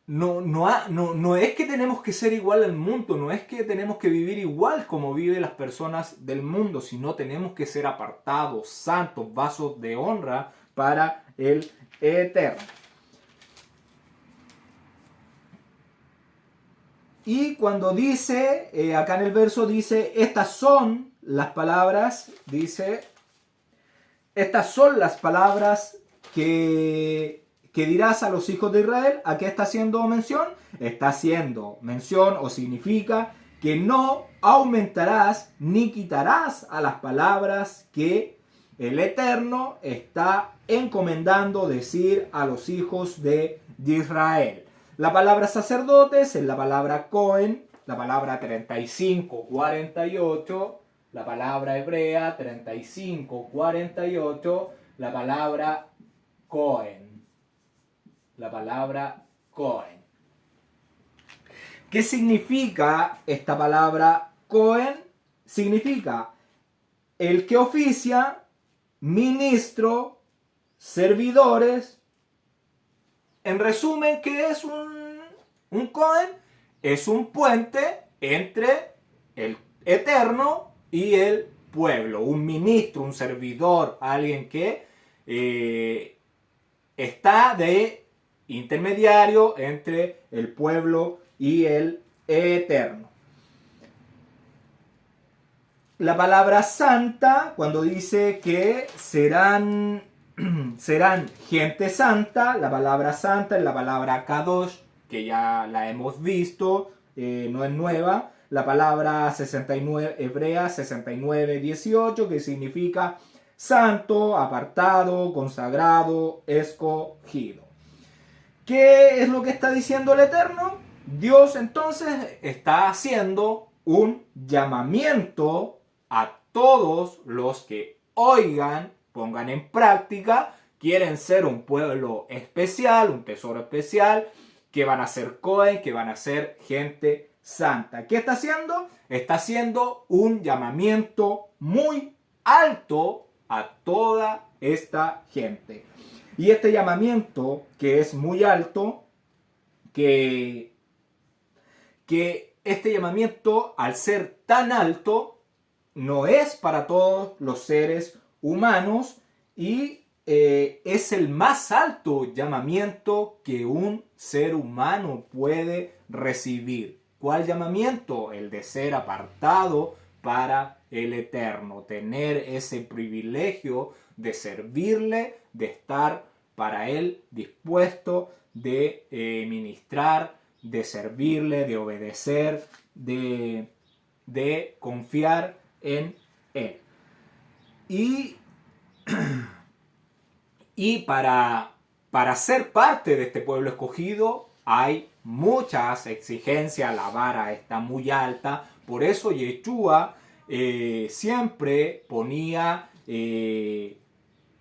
no es que tenemos que ser igual al mundo, no es que tenemos que vivir igual como viven las personas del mundo, sino tenemos que ser apartados, santos, vasos de honra para el Eterno. Y cuando dice, acá en el verso dice, estas son las palabras, dice, estas son las palabras que dirás a los hijos de Israel. ¿A qué está haciendo mención? Está haciendo mención o significa que no aumentarás ni quitarás a las palabras que el Eterno está encomendando decir a los hijos de Israel. La palabra sacerdotes es la palabra Cohen, la palabra 3548, la palabra hebrea 3548, la palabra Cohen. La palabra Cohen. ¿Qué significa esta palabra Cohen? Significa el que oficia, ministro, servidores. En resumen, ¿qué es un Cohen? Es un puente entre el Eterno y el pueblo. Un ministro, un servidor, alguien que está de intermediario entre el pueblo y el Eterno. La palabra santa, cuando dice que serán gente santa, la palabra santa es la palabra kadosh, que ya la hemos visto, no es nueva. La palabra 69, hebrea 69:18, que significa santo, apartado, consagrado, escogido. ¿Qué es lo que está diciendo el Eterno? Dios entonces está haciendo un llamamiento a todos los que oigan, pongan en práctica, quieren ser un pueblo especial, un tesoro especial, que van a ser Cohen, que van a ser gente santa. ¿Qué está haciendo? Está haciendo un llamamiento muy alto a toda esta gente. Y este llamamiento, que es muy alto, que este llamamiento, al ser tan alto, no es para todos los seres humanos y es el más alto llamamiento que un ser humano puede recibir. ¿Cuál llamamiento? El de ser apartado para el Eterno, tener ese privilegio de servirle, de estar para Él dispuesto, de ministrar, de servirle, de obedecer, de confiar en Él. Y para ser parte de este pueblo escogido hay muchas exigencias, la vara está muy alta, por eso Yeshua siempre ponía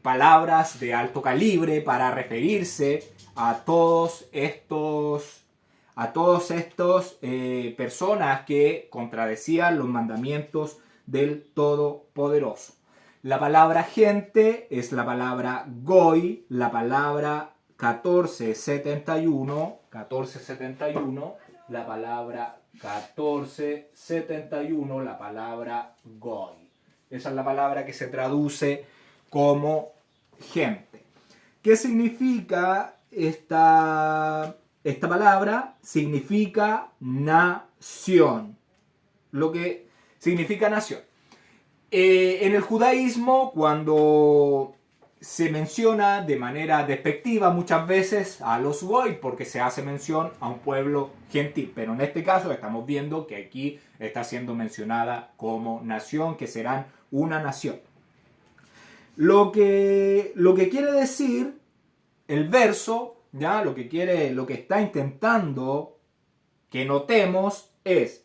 palabras de alto calibre para referirse a todos estos personas que contradecían los mandamientos del Todopoderoso. La palabra gente es la palabra goy, la palabra 1471, la palabra 1471, la palabra goy. Esa es la palabra que se traduce como gente. ¿Qué significa esta palabra? Significa nación. Lo que significa nación. En el judaísmo, cuando se menciona de manera despectiva muchas veces a los goy, porque se hace mención a un pueblo gentil, pero en este caso estamos viendo que aquí está siendo mencionada como nación, que serán una nación. Lo que quiere decir el verso, ¿ya? Lo que está intentando que notemos es: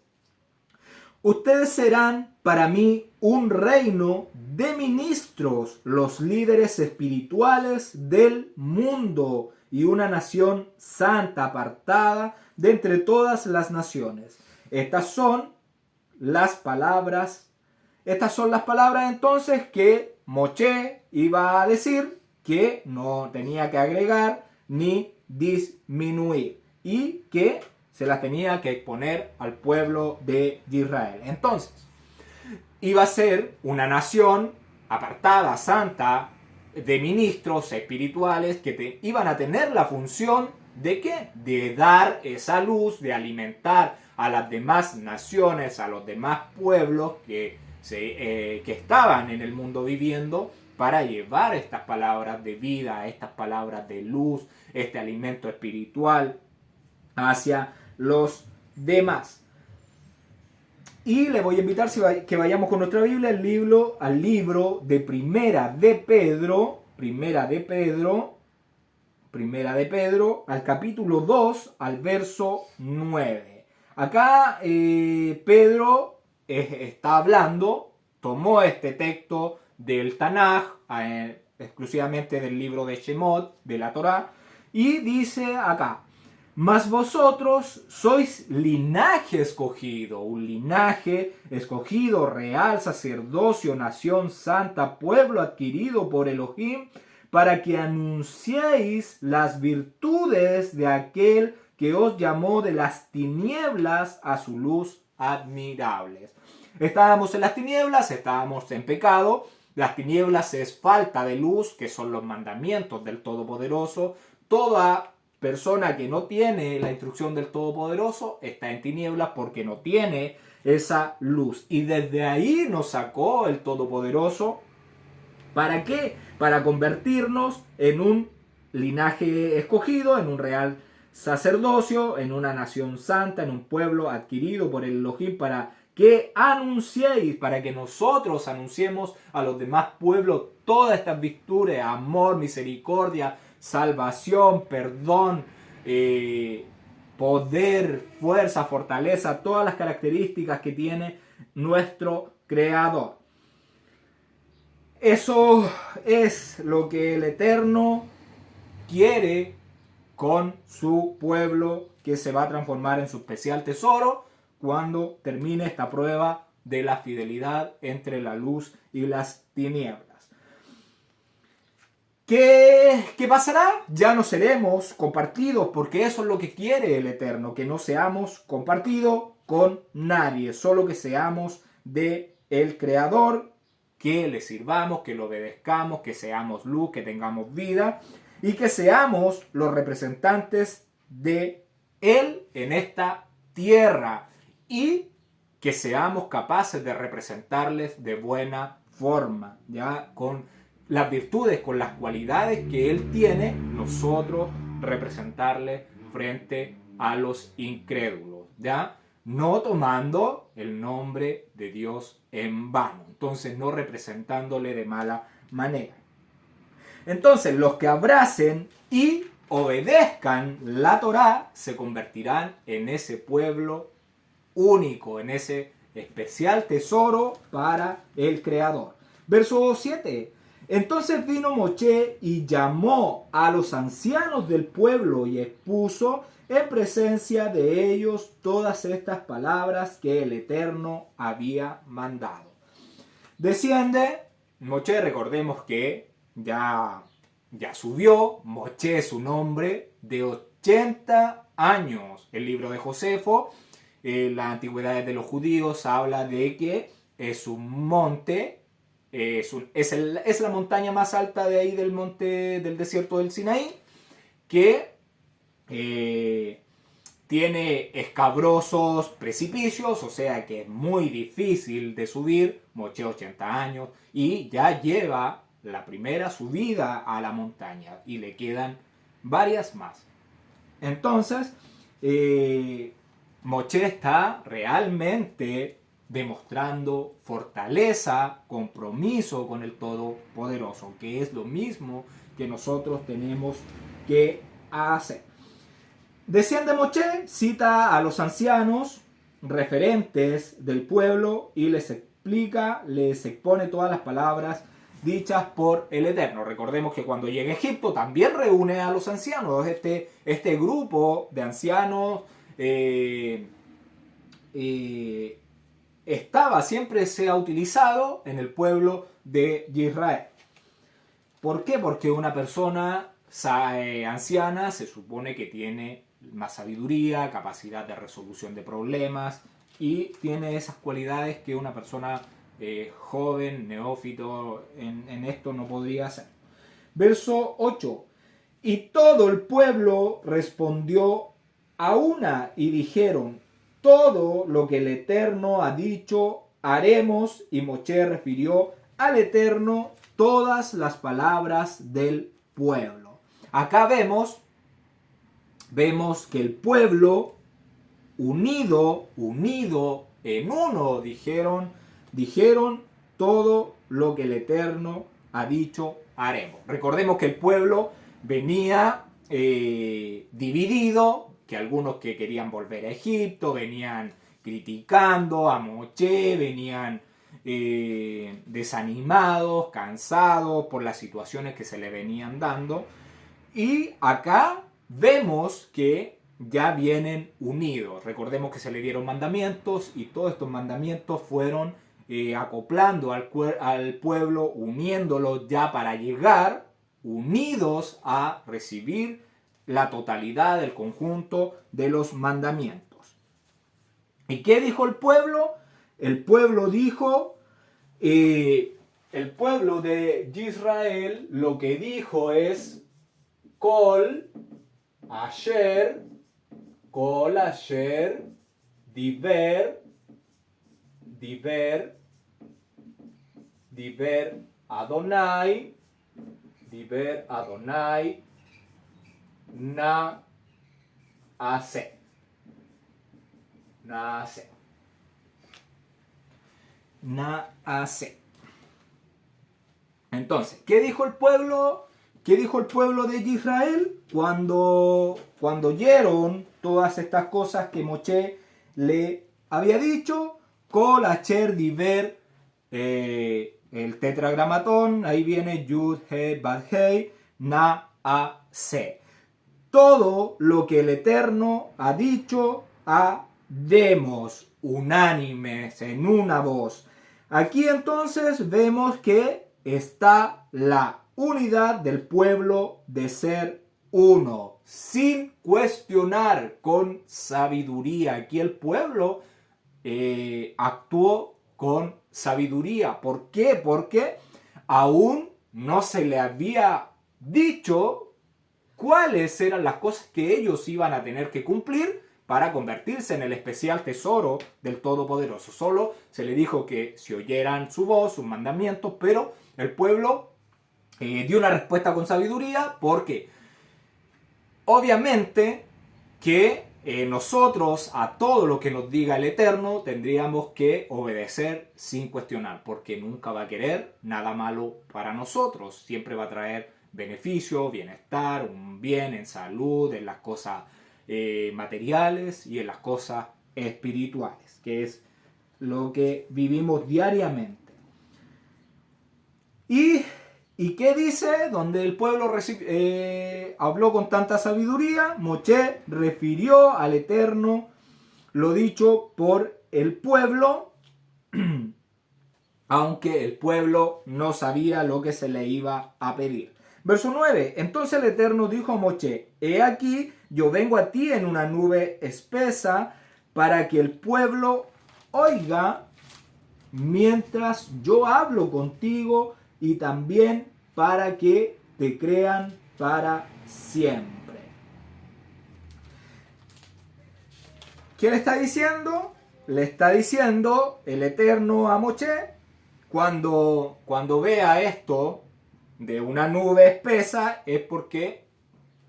ustedes serán para mí un reino de ministros, los líderes espirituales del mundo y una nación santa apartada de entre todas las naciones. Estas son las palabras Estas son las palabras entonces que Moshe iba a decir, que no tenía que agregar ni disminuir y que se las tenía que exponer al pueblo de Israel. Entonces, iba a ser una nación apartada, santa, de ministros espirituales que iban a tener la función de ¿qué? De dar esa luz, de alimentar a las demás naciones, a los demás pueblos que estaban en el mundo viviendo, para llevar estas palabras de vida, estas palabras de luz, este alimento espiritual hacia los demás. Y le voy a invitar que vayamos con nuestra Biblia al libro de Primera de Pedro, al capítulo 2, al verso 9. Acá Pedro está hablando, tomó este texto del Tanaj, exclusivamente del libro de Shemot, de la Torá, y dice acá: mas vosotros sois linaje escogido, un linaje escogido, real sacerdocio, nación santa, pueblo adquirido por Elohim, para que anunciéis las virtudes de aquel que os llamó de las tinieblas a su luz admirables. Estábamos en las tinieblas, estábamos en pecado. Las tinieblas es falta de luz, que son los mandamientos del Todopoderoso. Toda persona que no tiene la instrucción del Todopoderoso está en tinieblas porque no tiene esa luz. Y desde ahí nos sacó el Todopoderoso. ¿Para qué? Para convertirnos en un linaje escogido, en un real sacerdocio, en una nación santa, en un pueblo adquirido por el Elohim, para que anunciéis, para que nosotros anunciemos a los demás pueblos todas estas virtudes: amor, misericordia, salvación, perdón, poder, fuerza, fortaleza, todas las características que tiene nuestro Creador. Eso es lo que el Eterno quiere con su pueblo, que se va a transformar en su especial tesoro cuando termine esta prueba de la fidelidad entre la luz y las tinieblas. ¿Qué pasará? Ya no seremos compartidos, porque eso es lo que quiere el Eterno, que no seamos compartidos con nadie, solo que seamos de el Creador, que le sirvamos, que lo obedezcamos, que seamos luz, que tengamos vida y que seamos los representantes de Él en esta tierra y que seamos capaces de representarles de buena forma, ya con las virtudes, con las cualidades que Él tiene, nosotros representarle frente a los incrédulos, ¿ya? No tomando el nombre de Dios en vano, entonces no representándole de mala manera. Entonces los que abracen y obedezcan la Torá se convertirán en ese pueblo único, en ese especial tesoro para el Creador. Verso 7. Entonces vino Moshe y llamó a los ancianos del pueblo y expuso en presencia de ellos todas estas palabras que el Eterno había mandado. Desciende Moshe, recordemos que ya subió. Moshe es un hombre de 80 años. El libro de Josefo, las antigüedades de los judíos, habla de que es un monte, es la montaña más alta de ahí del monte del desierto del Sinaí, que tiene escabrosos precipicios, o sea que es muy difícil de subir. Moshe 80 años y ya lleva la primera subida a la montaña y le quedan varias más. Entonces, Moshe está realmente demostrando fortaleza, compromiso con el Todopoderoso, que es lo mismo que nosotros tenemos que hacer. Desciende Moshe, cita a los ancianos referentes del pueblo y les explica, les expone todas las palabras dichas por el Eterno. Recordemos que cuando llega a Egipto también reúne a los ancianos, este grupo de ancianos siempre se ha utilizado en el pueblo de Israel. ¿Por qué? Porque una persona anciana se supone que tiene más sabiduría, capacidad de resolución de problemas y tiene esas cualidades que una persona joven, neófito, en esto no podría hacer. Verso 8. Y todo el pueblo respondió a una y dijeron: todo lo que el Eterno ha dicho haremos. Y Moshe refirió al Eterno todas las palabras del pueblo. Acá vemos que el pueblo unido en uno dijeron todo lo que el Eterno ha dicho haremos. Recordemos que el pueblo venía dividido, que algunos que querían volver a Egipto venían criticando a Moshe, venían desanimados, cansados por las situaciones que se le venían dando. Y acá vemos que ya vienen unidos. Recordemos que se le dieron mandamientos y todos estos mandamientos fueron acoplando al pueblo, uniéndolo ya para llegar unidos a recibir la totalidad del conjunto de los mandamientos. ¿Y qué dijo el pueblo? El pueblo dijo, el pueblo de Israel lo que dijo es: Kol Asher Diver Adonai Naase. Entonces, ¿qué dijo el pueblo? ¿Qué dijo el pueblo de Israel cuando oyeron todas estas cosas que Moshe le había dicho? Kol Asher Diver, el tetragramatón, ahí viene Yud He Bad Hei Naase. Todo lo que el Eterno ha dicho, haremos, unánimes, en una voz. Aquí entonces vemos que está la unidad del pueblo de ser uno, sin cuestionar, con sabiduría. Aquí el pueblo actuó con sabiduría. ¿Por qué? Porque aún no se le había dicho cuáles eran las cosas que ellos iban a tener que cumplir para convertirse en el especial tesoro del Todopoderoso. Solo se le dijo que si oyeran su voz, sus mandamientos, pero el pueblo dio una respuesta con sabiduría, porque obviamente que nosotros a todo lo que nos diga el Eterno tendríamos que obedecer sin cuestionar, porque nunca va a querer nada malo para nosotros, siempre va a traer beneficio, bienestar, un bien en salud, en las cosas materiales y en las cosas espirituales, que es lo que vivimos diariamente. ¿Y qué dice? Donde el pueblo habló con tanta sabiduría, Moshe refirió al Eterno lo dicho por el pueblo, aunque el pueblo no sabía lo que se le iba a pedir. Verso 9. Entonces el Eterno dijo a Moshe: he aquí, yo vengo a ti en una nube espesa, para que el pueblo oiga mientras yo hablo contigo, y también para que te crean para siempre. ¿Qué le está diciendo? Le está diciendo el Eterno a Moshe: cuando vea esto de una nube espesa, es porque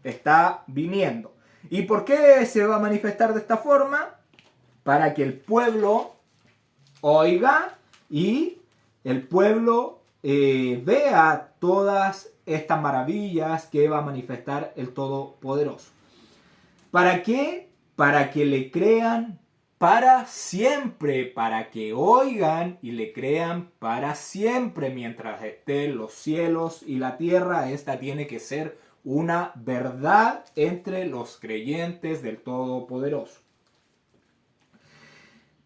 está viniendo. ¿Y por qué se va a manifestar de esta forma? Para que el pueblo oiga y el pueblo vea todas estas maravillas que va a manifestar el Todopoderoso. ¿Para qué? Para que le crean para siempre, para que oigan y le crean para siempre mientras estén los cielos y la tierra. Esta tiene que ser una verdad entre los creyentes del Todopoderoso.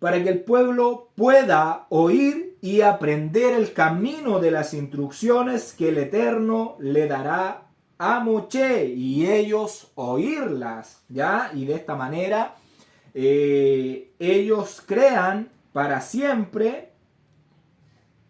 para que el pueblo pueda oír y aprender el camino de las instrucciones que el Eterno le dará a Moshe y ellos oírlas, ¿ya? Y de esta manera ellos crean para siempre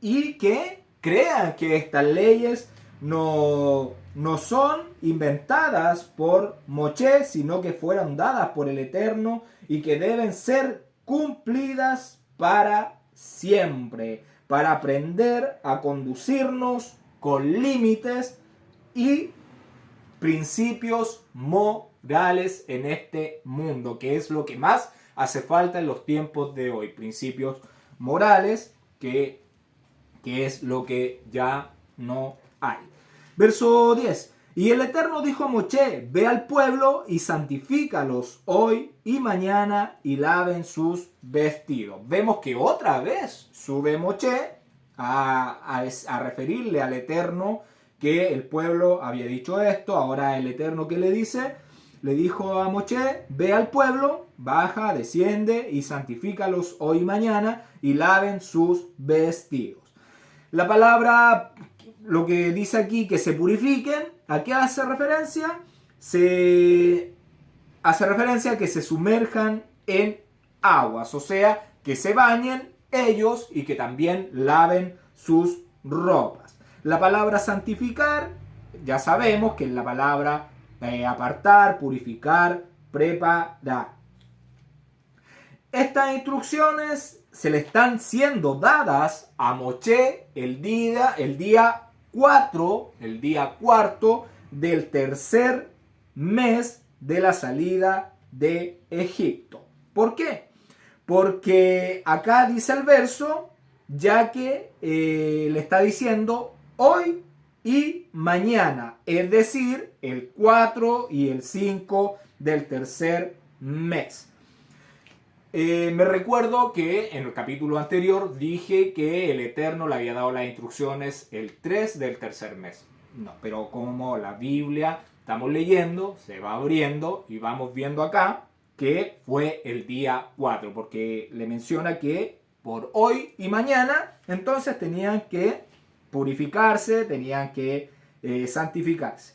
y que crean que estas leyes no son inventadas por Moshe, sino que fueron dadas por el Eterno y que deben ser cumplidas para siempre, para aprender a conducirnos con límites y principios morales en este mundo, que es lo que más hace falta en los tiempos de hoy. Principios morales, que es lo que ya no hay. Verso 10. Y el Eterno dijo a Moshe: ve al pueblo y santifícalos hoy y mañana y laven sus vestidos. Vemos que otra vez sube Moshe a referirle al Eterno que el pueblo había dicho esto. Ahora el Eterno, ¿qué le dice? Le dijo a Moshe: ve al pueblo, baja, desciende y santifícalos hoy y mañana y laven sus vestidos. La palabra, lo que dice aquí, que se purifiquen, ¿a qué hace referencia? Se hace referencia a que se sumerjan en aguas, o sea, que se bañen ellos y que también laven sus ropas. La palabra santificar, ya sabemos que es la palabra apartar, purificar, preparar. Estas instrucciones se le están siendo dadas a Moshe el día 4, el día cuarto del tercer mes de la salida de Egipto. ¿Por qué? Porque acá dice el verso, ya que le está diciendo hoy y mañana, es decir, el 4 y el 5 del tercer mes. Me recuerdo que en el capítulo anterior dije que el Eterno le había dado las instrucciones el 3 del tercer mes. No, pero como la Biblia estamos leyendo, se va abriendo y vamos viendo acá que fue el día 4, porque le menciona que por hoy y mañana entonces tenían que purificarse, tenían que santificarse.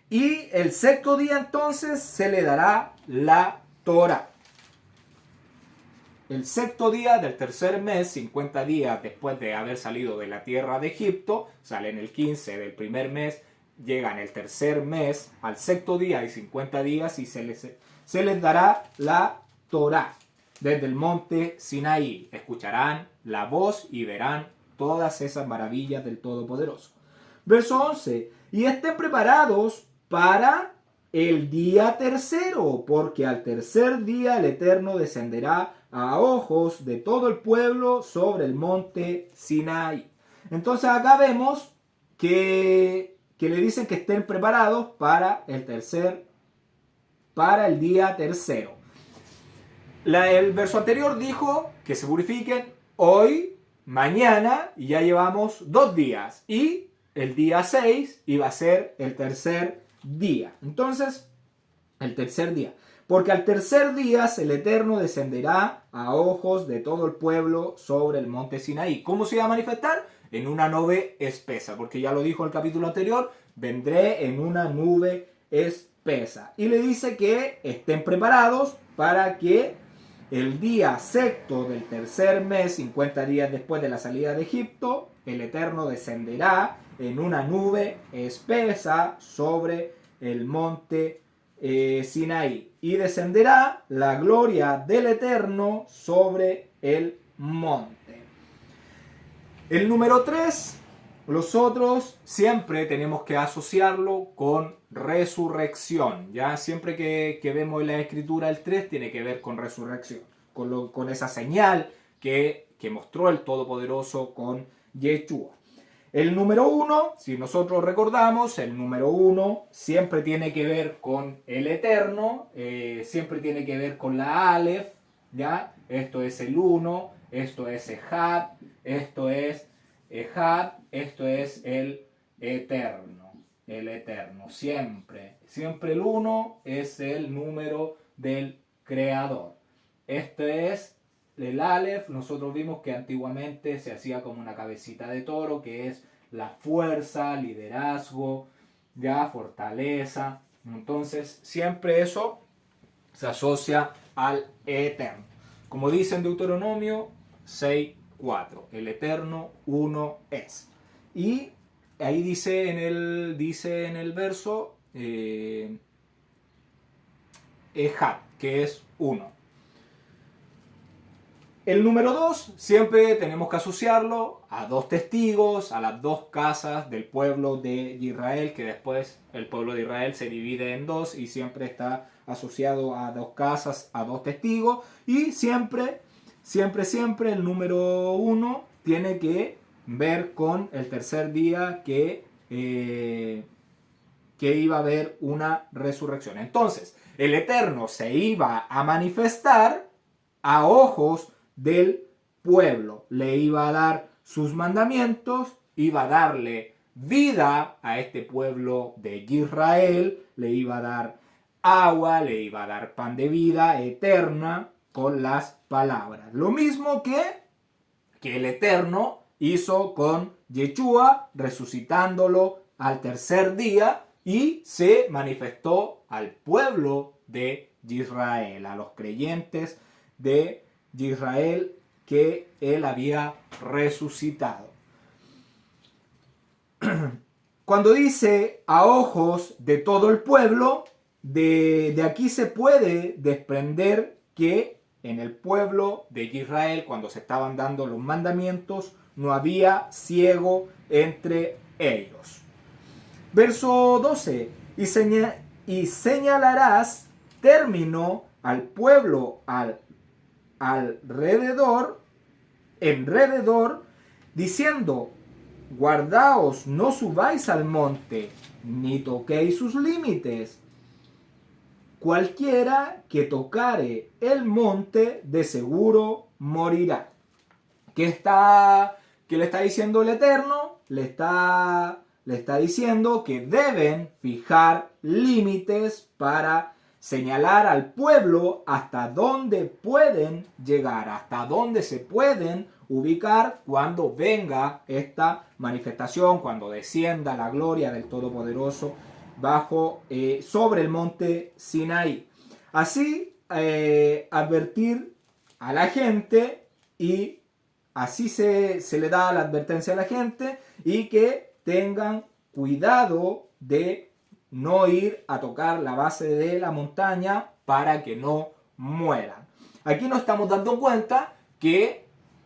Y el sexto día entonces se le dará la Torah. El sexto día del tercer mes, 50 días después de haber salido de la tierra de Egipto, salen el 15 del primer mes, llegan el tercer mes al sexto día y 50 días y se les dará la Torah desde el monte Sinaí. Escucharán la voz y verán todas esas maravillas del Todopoderoso. Verso 11. Y estén preparados para el día tercero, porque al tercer día el Eterno descenderá a ojos de todo el pueblo sobre el monte Sinaí. Entonces acá vemos que le dicen que estén preparados para el día tercero. El verso anterior dijo que se purifiquen hoy, mañana, y ya llevamos 2 días. Y el día 6 iba a ser el tercer día. Entonces, el tercer día. Porque al tercer día el Eterno descenderá a ojos de todo el pueblo sobre el monte Sinaí. ¿Cómo se va a manifestar? En una nube espesa. Porque ya lo dijo el capítulo anterior, vendré en una nube espesa. Y le dice que estén preparados para que el día sexto del tercer mes, 50 días después de la salida de Egipto, el Eterno descenderá en una nube espesa sobre el monte Sinaí. Y descenderá la gloria del Eterno sobre el monte. El número 3, nosotros siempre tenemos que asociarlo con resurrección. Ya siempre que vemos en la escritura el 3 tiene que ver con resurrección. Con esa señal que mostró el Todopoderoso con Yeshua. El número 1, si nosotros recordamos, el número 1 siempre tiene que ver con el Eterno, siempre tiene que ver con la Aleph, ¿ya? Esto es el 1, esto es Ejad, esto es Ejad, esto es el Eterno, siempre el 1 es el número del Creador. Este es el Aleph. Nosotros vimos que antiguamente se hacía como una cabecita de toro, que es la fuerza, liderazgo, ya, fortaleza. Entonces, siempre eso se asocia al Eterno. Como dice en Deuteronomio 6:4, el Eterno uno es. Y ahí dice en el verso Ejad, que es uno. El número 2 siempre tenemos que asociarlo a dos testigos, a las dos casas del pueblo de Israel, que después el pueblo de Israel se divide en dos y siempre está asociado a dos casas, a dos testigos. Y siempre el número 1 tiene que ver con el tercer día que iba a haber una resurrección. Entonces, el Eterno se iba a manifestar a ojos del pueblo. Le iba a dar sus mandamientos, iba a darle vida a este pueblo de Israel, le iba a dar agua, le iba a dar pan de vida eterna con las palabras. Lo mismo que el Eterno hizo con Yeshua, resucitándolo al tercer día y se manifestó al pueblo de Israel, a los creyentes de Israel que él había resucitado. Cuando dice a ojos de todo el pueblo, de aquí se puede desprender que en el pueblo de Israel, cuando se estaban dando los mandamientos, no había ciego entre ellos. Verso 12. Y señalarás término al pueblo alrededor, diciendo: guardaos, no subáis al monte, ni toquéis sus límites. Cualquiera que tocare el monte, de seguro morirá. ¿Qué le está diciendo el Eterno? Le está diciendo que deben fijar límites para señalar al pueblo hasta dónde pueden llegar, hasta dónde se pueden ubicar cuando venga esta manifestación, cuando descienda la gloria del Todopoderoso sobre el monte Sinaí. Así advertir a la gente, y así se le da la advertencia a la gente, y que tengan cuidado de no ir a tocar la base de la montaña para que no mueran. Aquí nos estamos dando cuenta que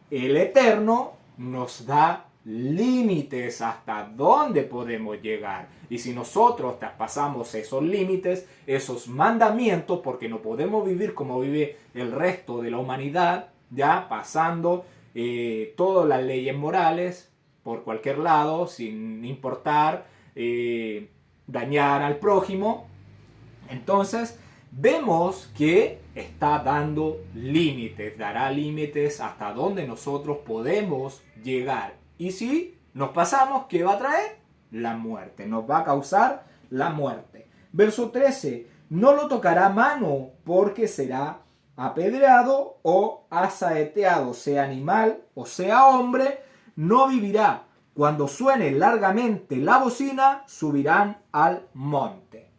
el Eterno nos da límites hasta dónde podemos llegar. Y si nosotros traspasamos esos límites, esos mandamientos, porque no podemos vivir como vive el resto de la humanidad, ya pasando todas las leyes morales por cualquier lado, sin importar dañar al prójimo. Entonces vemos que está dando límites, dará límites hasta donde nosotros podemos llegar. Y si nos pasamos, ¿qué va a traer? La muerte, nos va a causar la muerte. Verso 13, no lo tocará mano, porque será apedreado o asaeteado, sea animal o sea hombre, no vivirá. Cuando suene largamente la bocina, subirán al monte.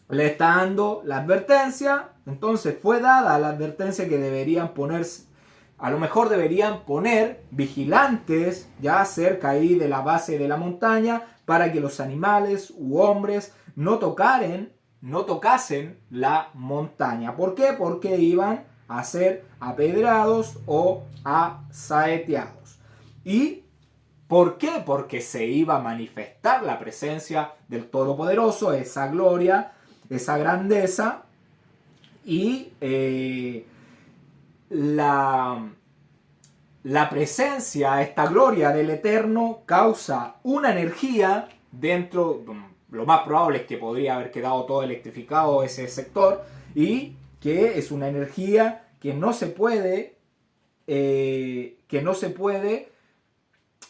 Le está dando la advertencia. Entonces fue dada la advertencia que deberían ponerse. A lo mejor deberían poner vigilantes ya cerca ahí de la base de la montaña, para que los animales u hombres no tocasen la montaña. ¿Por qué? Porque iban a ser apedreados o asaeteados. ¿Y por qué? Porque se iba a manifestar la presencia del Todopoderoso, esa gloria, esa grandeza, y la presencia, esta gloria del Eterno causa una energía dentro. Lo más probable es que podría haber quedado todo electrificado ese sector, y que es una energía que no se puede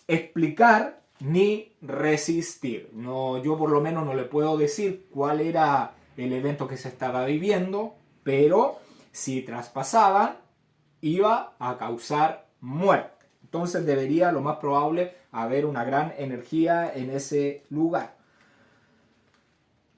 explicar ni resistir. No, yo por lo menos no le puedo decir cuál era el evento que se estaba viviendo, pero si traspasaban, iba a causar muerte. Entonces debería, lo más probable, haber una gran energía en ese lugar.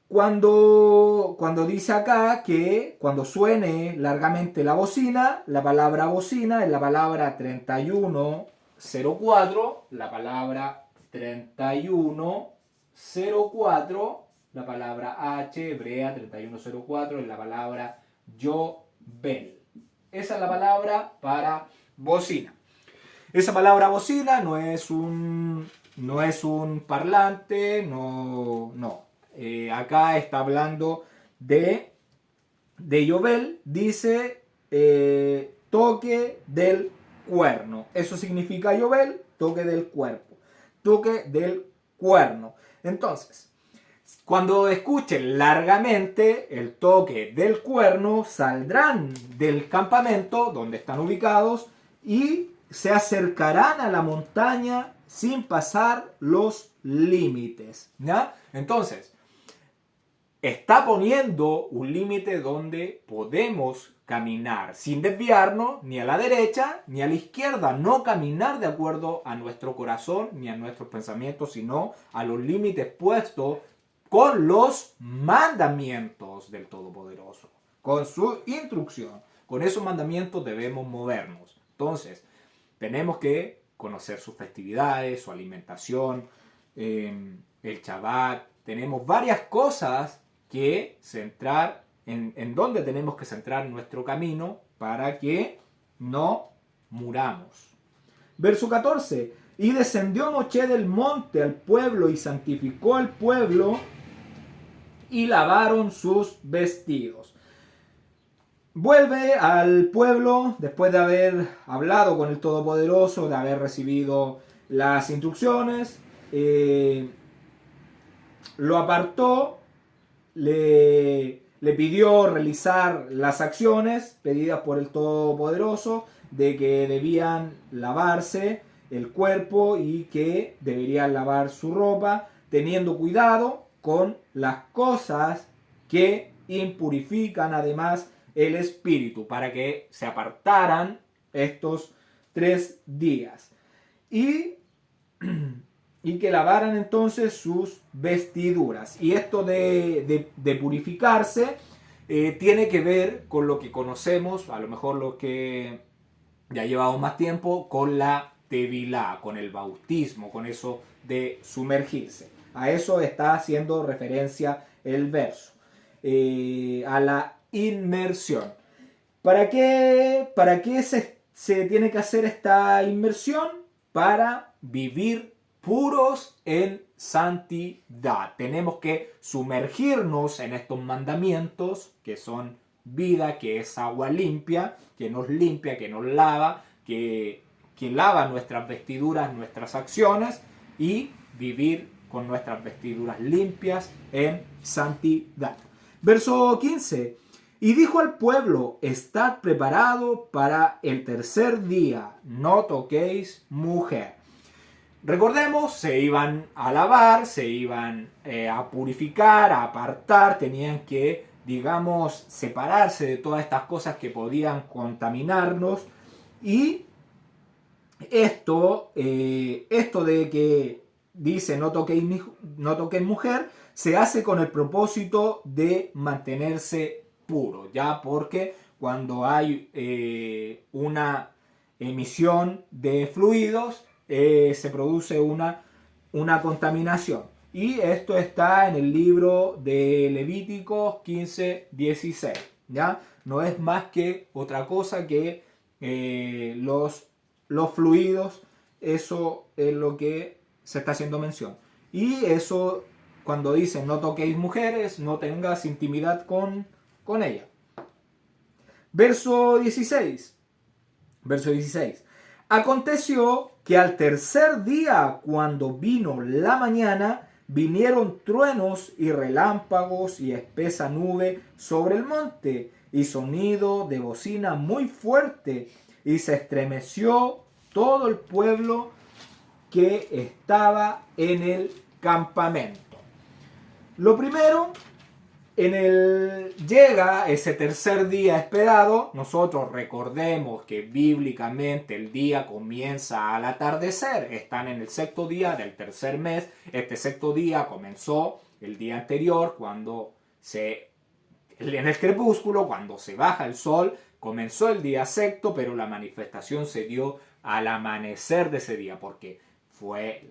Cuando dice acá que cuando suene largamente la bocina, la palabra bocina es la palabra 3104, la palabra 3104, la palabra H hebrea 3104 es la palabra Yovel. Esa es la palabra para bocina. Esa palabra bocina no es un parlante, no. Acá está hablando de Yovel, dice toque del cuerno. Eso significa Yovel, toque del cuerpo, toque del cuerno. Entonces, cuando escuchen largamente el toque del cuerno, saldrán del campamento donde están ubicados y se acercarán a la montaña sin pasar los límites, ¿ya? Entonces, está poniendo un límite donde podemos caminar sin desviarnos ni a la derecha ni a la izquierda, no caminar de acuerdo a nuestro corazón ni a nuestros pensamientos, sino a los límites puestos con los mandamientos del Todopoderoso, con su instrucción. Con esos mandamientos debemos movernos. Entonces, tenemos que conocer sus festividades, su alimentación, el Shabbat. Tenemos varias cosas que centrar, en donde tenemos que centrar nuestro camino para que no muramos. Verso 14. Y descendió Moshe del monte al pueblo y santificó al pueblo y lavaron sus vestidos. Vuelve al pueblo después de haber hablado con el Todopoderoso, de haber recibido las instrucciones, lo apartó, le pidió realizar las acciones pedidas por el Todopoderoso, de que debían lavarse el cuerpo y que deberían lavar su ropa, teniendo cuidado con las cosas que impurifican además el espíritu, para que se apartaran estos 3 días. Y que lavaran entonces sus vestiduras. Y esto de purificarse tiene que ver con lo que conocemos, a lo mejor lo que ya llevamos más tiempo, con la tevilá, con el bautismo, con eso de sumergirse. A eso está haciendo referencia el verso, a la inmersión. ¿Para qué se tiene que hacer esta inmersión? Para vivir puros en santidad. Tenemos que sumergirnos en estos mandamientos que son vida, que es agua limpia, que nos lava, que lava nuestras vestiduras, nuestras acciones, y vivir con nuestras vestiduras limpias en santidad. Verso 15. Y dijo al pueblo: estad preparado para el tercer día, no toquéis mujer. Recordemos, se iban a lavar, se iban a purificar, a apartar, tenían que, digamos, separarse de todas estas cosas que podían contaminarnos. Y esto de que dice no toquéis mujer, se hace con el propósito de mantenerse puro, ya, porque cuando hay una emisión de fluidos, se produce una contaminación. Y esto está en el libro de Levíticos 15:16, ¿ya? No es más que otra cosa que los fluidos, eso es lo que se está haciendo mención. Y eso, cuando dicen no toquéis mujeres, no tengas intimidad con ella. Verso 16. Aconteció que al tercer día, cuando vino la mañana, vinieron truenos y relámpagos y espesa nube sobre el monte, y sonido de bocina muy fuerte, y se estremeció todo el pueblo que estaba en el campamento. Lo primero llega ese tercer día esperado. Nosotros recordemos que bíblicamente el día comienza al atardecer. Están en el sexto día del tercer mes. Este sexto día comenzó el día anterior, en el crepúsculo, cuando se baja el sol. Comenzó el día sexto, pero la manifestación se dio al amanecer de ese día, porque fue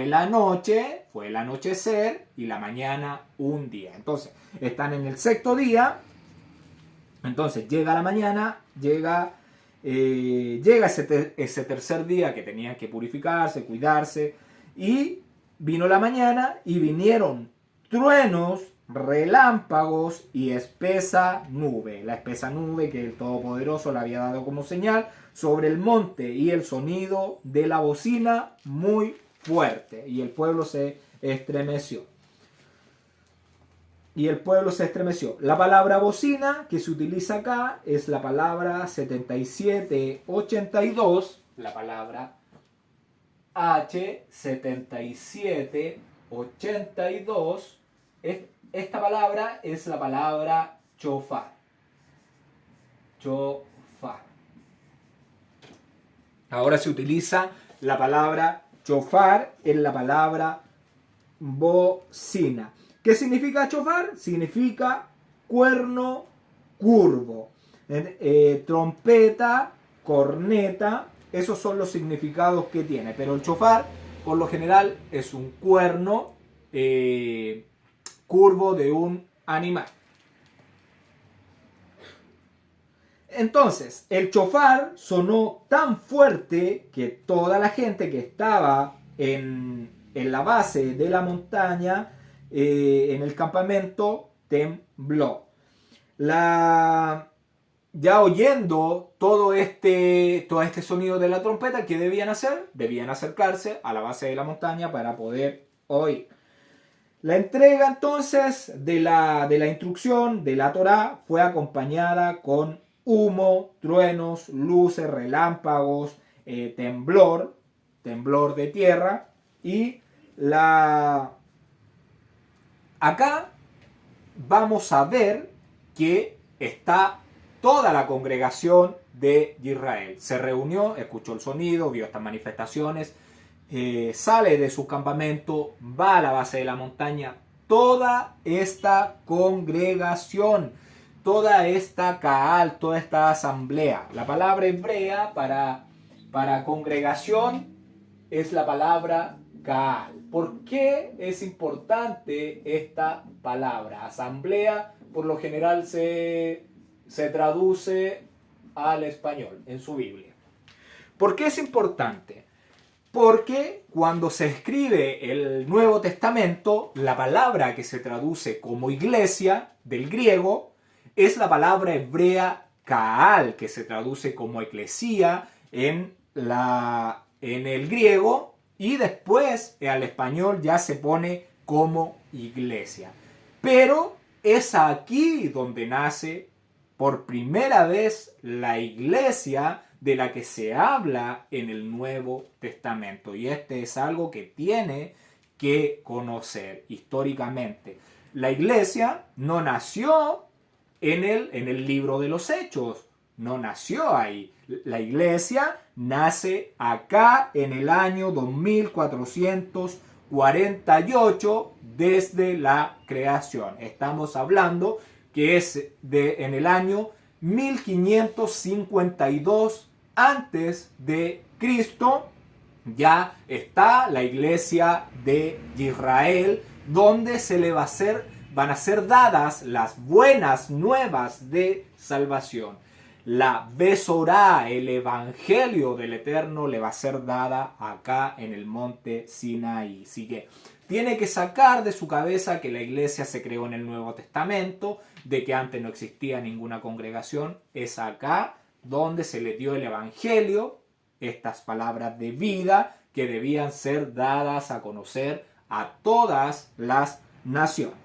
la noche, fue el anochecer y la mañana un día. Entonces, están en el sexto día. Entonces, llega la mañana, llega ese tercer día que tenían que purificarse, cuidarse. Y vino la mañana y vinieron truenos, relámpagos y espesa nube. La espesa nube que el Todopoderoso le había dado como señal sobre el monte, y el sonido de la bocina muy fuerte, y el pueblo se estremeció. La palabra bocina que se utiliza acá es la palabra 7782, la palabra H7782. Esta palabra es la palabra chofar. Ahora se utiliza la palabra chofar en la palabra bocina. ¿Qué significa chofar? Significa cuerno curvo. Trompeta, corneta, esos son los significados que tiene. Pero el chofar, por lo general, es un cuerno curvo de un animal. Entonces, el chofar sonó tan fuerte que toda la gente que estaba en la base de la montaña, en el campamento, tembló. Ya oyendo todo este sonido de la trompeta, ¿qué debían hacer? Debían acercarse a la base de la montaña para poder oír. La entrega entonces de la instrucción de la Torá fue acompañada con humo, truenos, luces, relámpagos, temblor de tierra. Y acá vamos a ver que está toda la congregación de Israel. Se reunió, escuchó el sonido, vio estas manifestaciones, sale de su campamento, va a la base de la montaña. Toda esta congregación, toda esta Kaal, toda esta asamblea. La palabra hebrea para congregación es la palabra Kaal. ¿Por qué es importante esta palabra? Asamblea por lo general se traduce al español en su Biblia. ¿Por qué es importante? Porque cuando se escribe el Nuevo Testamento, la palabra que se traduce como iglesia del griego es la palabra hebrea Kaal, que se traduce como eclesía en el griego, y después al español ya se pone como iglesia. Pero es aquí donde nace por primera vez la iglesia de la que se habla en el Nuevo Testamento. Y es algo que tiene que conocer históricamente. La iglesia no nació en el libro de los Hechos, no nació ahí. La iglesia nace acá en el año 2448 desde la creación. Estamos hablando que es en el año 1552 antes de Cristo. Ya está la iglesia de Israel, donde van a ser dadas las buenas nuevas de salvación. La Besorá, el evangelio del Eterno, le va a ser dada acá en el monte Sinaí. Así que tiene que sacar de su cabeza que la iglesia se creó en el Nuevo Testamento, de que antes no existía ninguna congregación. Es acá donde se le dio el evangelio, estas palabras de vida que debían ser dadas a conocer a todas las naciones.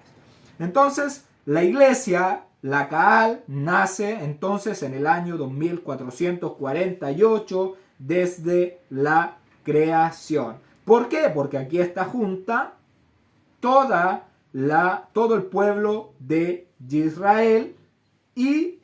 Entonces, la iglesia, la Kaal, nace entonces en el año 2448 desde la creación. ¿Por qué? Porque aquí está junta toda todo el pueblo de Israel y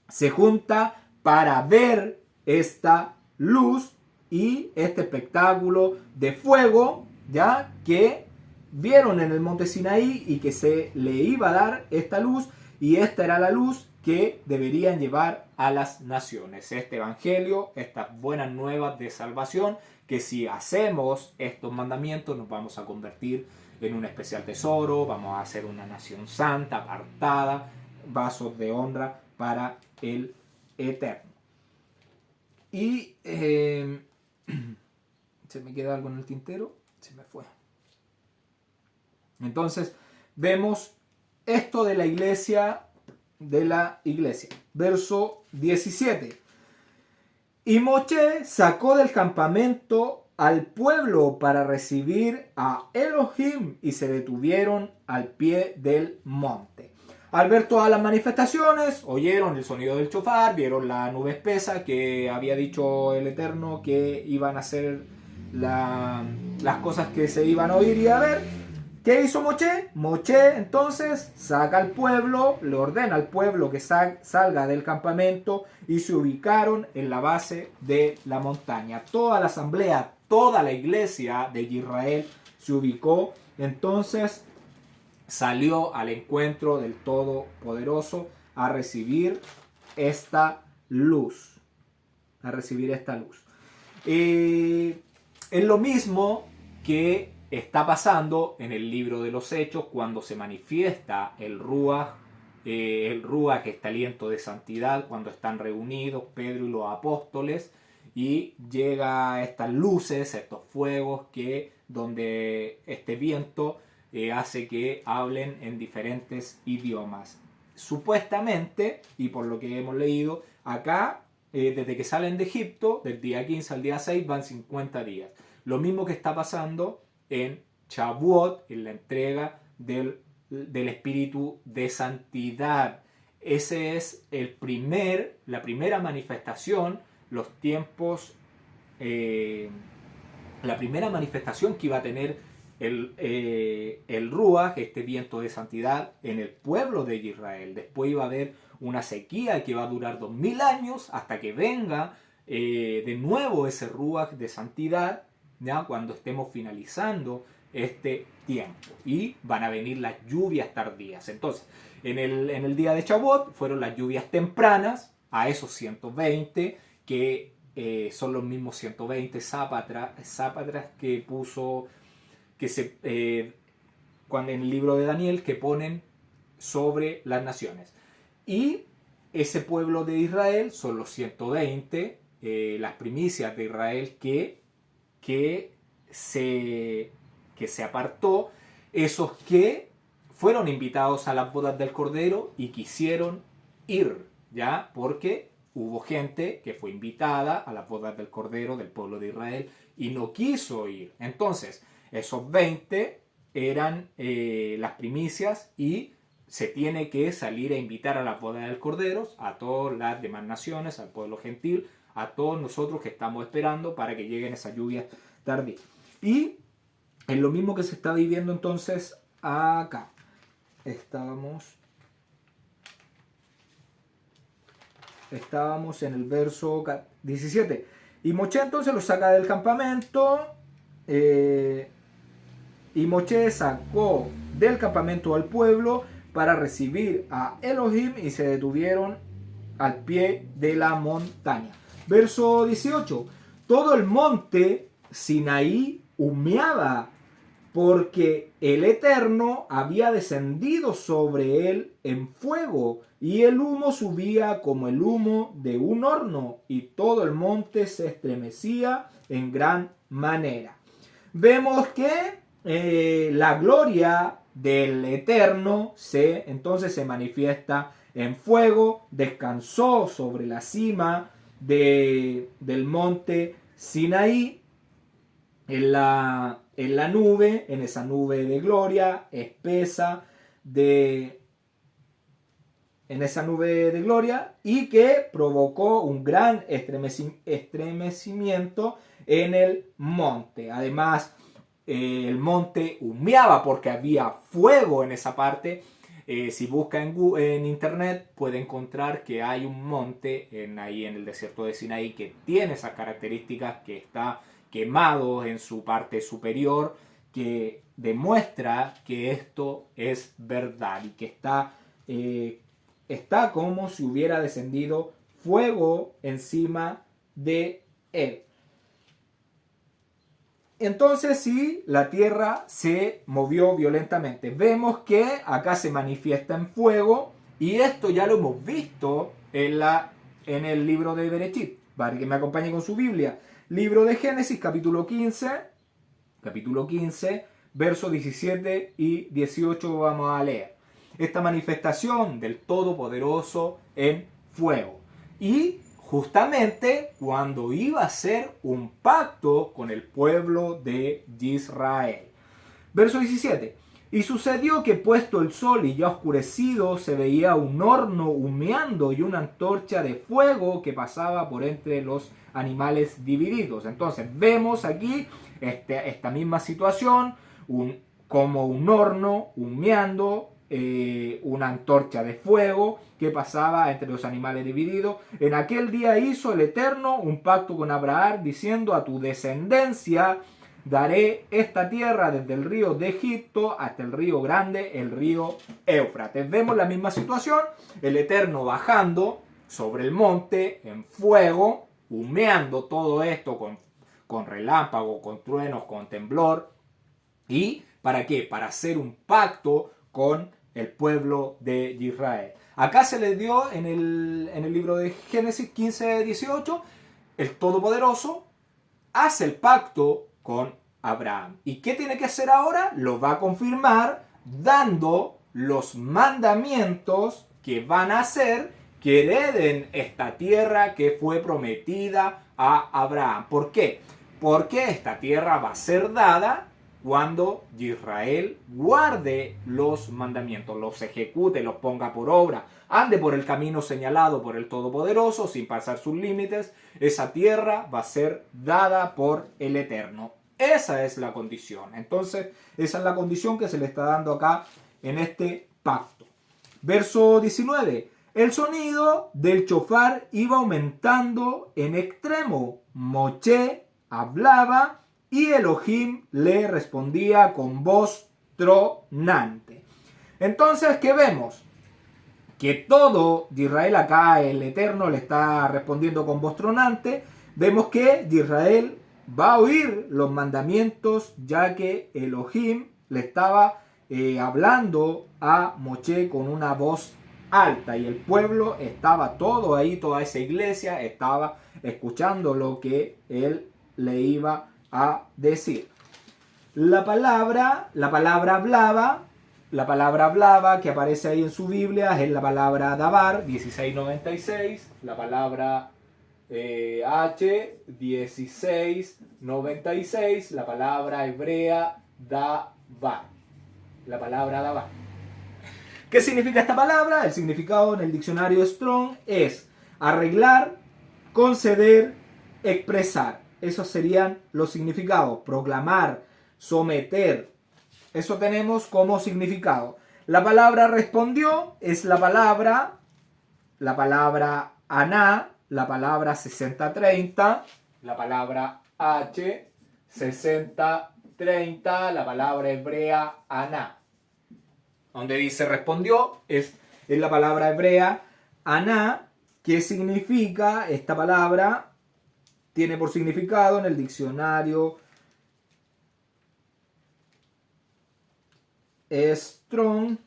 se junta para ver esta luz y este espectáculo de fuego, ya que vieron en el monte Sinaí y que se le iba a dar esta luz, y esta era la luz que deberían llevar a las naciones. Este evangelio, estas buenas nuevas de salvación, que si hacemos estos mandamientos nos vamos a convertir en un especial tesoro, vamos a ser una nación santa, apartada, vasos de honra para el Eterno. Y se me queda algo en el tintero, se me fue. Entonces vemos esto de la iglesia, verso 17. Y Moshe sacó del campamento al pueblo para recibir a Elohim y se detuvieron al pie del monte. Al ver todas las manifestaciones, oyeron el sonido del shofar, vieron la nube espesa que había dicho el Eterno que iban a ser las cosas que se iban a oír y a ver. ¿Qué hizo Moshe? Moshe entonces saca al pueblo, le ordena al pueblo que salga del campamento y se ubicaron en la base de la montaña. Toda la asamblea, toda la iglesia de Israel se ubicó. Entonces salió al encuentro del Todopoderoso a recibir esta luz. Es lo mismo que está pasando en el libro de los Hechos cuando se manifiesta el Ruach, que es aliento de santidad, cuando están reunidos Pedro y los apóstoles y llega estas luces, estos fuegos donde este viento hace que hablen en diferentes idiomas. Supuestamente, y por lo que hemos leído, acá, desde que salen de Egipto, del día 15 al día 6, van 50 días. Lo mismo que está pasando en Shavuot, en la entrega del Espíritu de Santidad. Ese es la primera manifestación, los tiempos, la primera manifestación que iba a tener el Ruach, este viento de santidad, en el pueblo de Israel. Después iba a haber una sequía que va a durar 2000 años hasta que venga de nuevo ese Ruach de santidad, ¿ya? Cuando estemos finalizando este tiempo y van a venir las lluvias tardías. Entonces, en el día de Shavuot fueron las lluvias tempranas a esos 120 que son los mismos 120 zápatras que puso cuando en el libro de Daniel, que ponen sobre las naciones. Y ese pueblo de Israel son los 120, las primicias de Israel que se apartó, esos que fueron invitados a las bodas del Cordero y quisieron ir, ¿ya? Porque hubo gente que fue invitada a las bodas del Cordero del pueblo de Israel y no quiso ir. Entonces, esos 20 eran las primicias y se tiene que salir a invitar a las bodas del Cordero a todas las demás naciones, al pueblo gentil, a todos nosotros que estamos esperando para que lleguen esas lluvias tardías. Y es lo mismo que se está viviendo entonces acá. Estábamos en el verso 17. Y Moshe entonces lo saca del campamento. Y Moshe sacó del campamento al pueblo para recibir a Elohim y se detuvieron al pie de la montaña. Verso 18. Todo el monte Sinaí humeaba porque el Eterno había descendido sobre él en fuego y el humo subía como el humo de un horno y todo el monte se estremecía en gran manera. Vemos que la gloria del Eterno entonces se manifiesta en fuego, descansó sobre la cima del monte Sinaí, en la nube, en esa nube de gloria espesa, en esa nube de gloria, y que provocó un gran estremecimiento en el monte. Además, el monte humeaba porque había fuego en esa parte. Si busca en internet puede encontrar que hay un monte ahí en el desierto de Sinaí que tiene esas características, que está quemado en su parte superior, que demuestra que esto es verdad y que está como si hubiera descendido fuego encima de él. Entonces sí, la tierra se movió violentamente. Vemos que acá se manifiesta en fuego y esto ya lo hemos visto en el libro de Bereshit. Para que me acompañe con su Biblia. Libro de Génesis, capítulo 15, versos 17 y 18 vamos a leer. Esta manifestación del Todopoderoso en fuego. Y justamente cuando iba a hacer un pacto con el pueblo de Israel. Verso 17. Y sucedió que puesto el sol y ya oscurecido, se veía un horno humeando y una antorcha de fuego que pasaba por entre los animales divididos. Entonces vemos aquí esta misma situación, como un horno humeando, una antorcha de fuego que pasaba entre los animales divididos. En aquel día hizo el Eterno un pacto con Abraham, diciendo: a tu descendencia daré esta tierra desde el río de Egipto hasta el río grande, el río Éufrates. Vemos la misma situación, el Eterno bajando sobre el monte en fuego, humeando todo esto con relámpago, con truenos, con temblor. ¿Y para qué? Para hacer un pacto con el pueblo de Israel. Acá se le dio en el libro de Génesis 15-18, el Todopoderoso hace el pacto con Abraham. ¿Y qué tiene que hacer ahora? Lo va a confirmar dando los mandamientos que van a hacer que hereden esta tierra que fue prometida a Abraham. ¿Por qué? Porque esta tierra va a ser dada cuando Israel guarde los mandamientos, los ejecute, los ponga por obra, ande por el camino señalado por el Todopoderoso sin pasar sus límites. Esa tierra va a ser dada por el Eterno. Esa es la condición. Entonces, esa es la condición que se le está dando acá en este pacto. Verso 19. El sonido del chofar iba aumentando en extremo. Moshe hablaba y Elohim le respondía con voz tronante. Entonces, ¿qué vemos? Que todo Israel acá, el Eterno le está respondiendo con voz tronante. Vemos que Israel va a oír los mandamientos, ya que Elohim le estaba hablando a Moshe con una voz alta, y el pueblo estaba todo ahí, toda esa iglesia estaba escuchando lo que él le iba a decir. La palabra hablaba que aparece ahí en su Biblia es la palabra dabar 1696, la palabra H 1696, la palabra hebrea dabar. La palabra dabar. ¿Qué significa esta palabra? El significado en el diccionario Strong es arreglar, conceder, expresar. Esos serían los significados. Proclamar, someter. Eso tenemos como significado. La palabra respondió es la palabra aná, la palabra 6030, la palabra H 6030, la palabra hebrea aná. Donde dice respondió es la palabra hebrea aná, que significa, esta palabra tiene por significado en el diccionario Strong,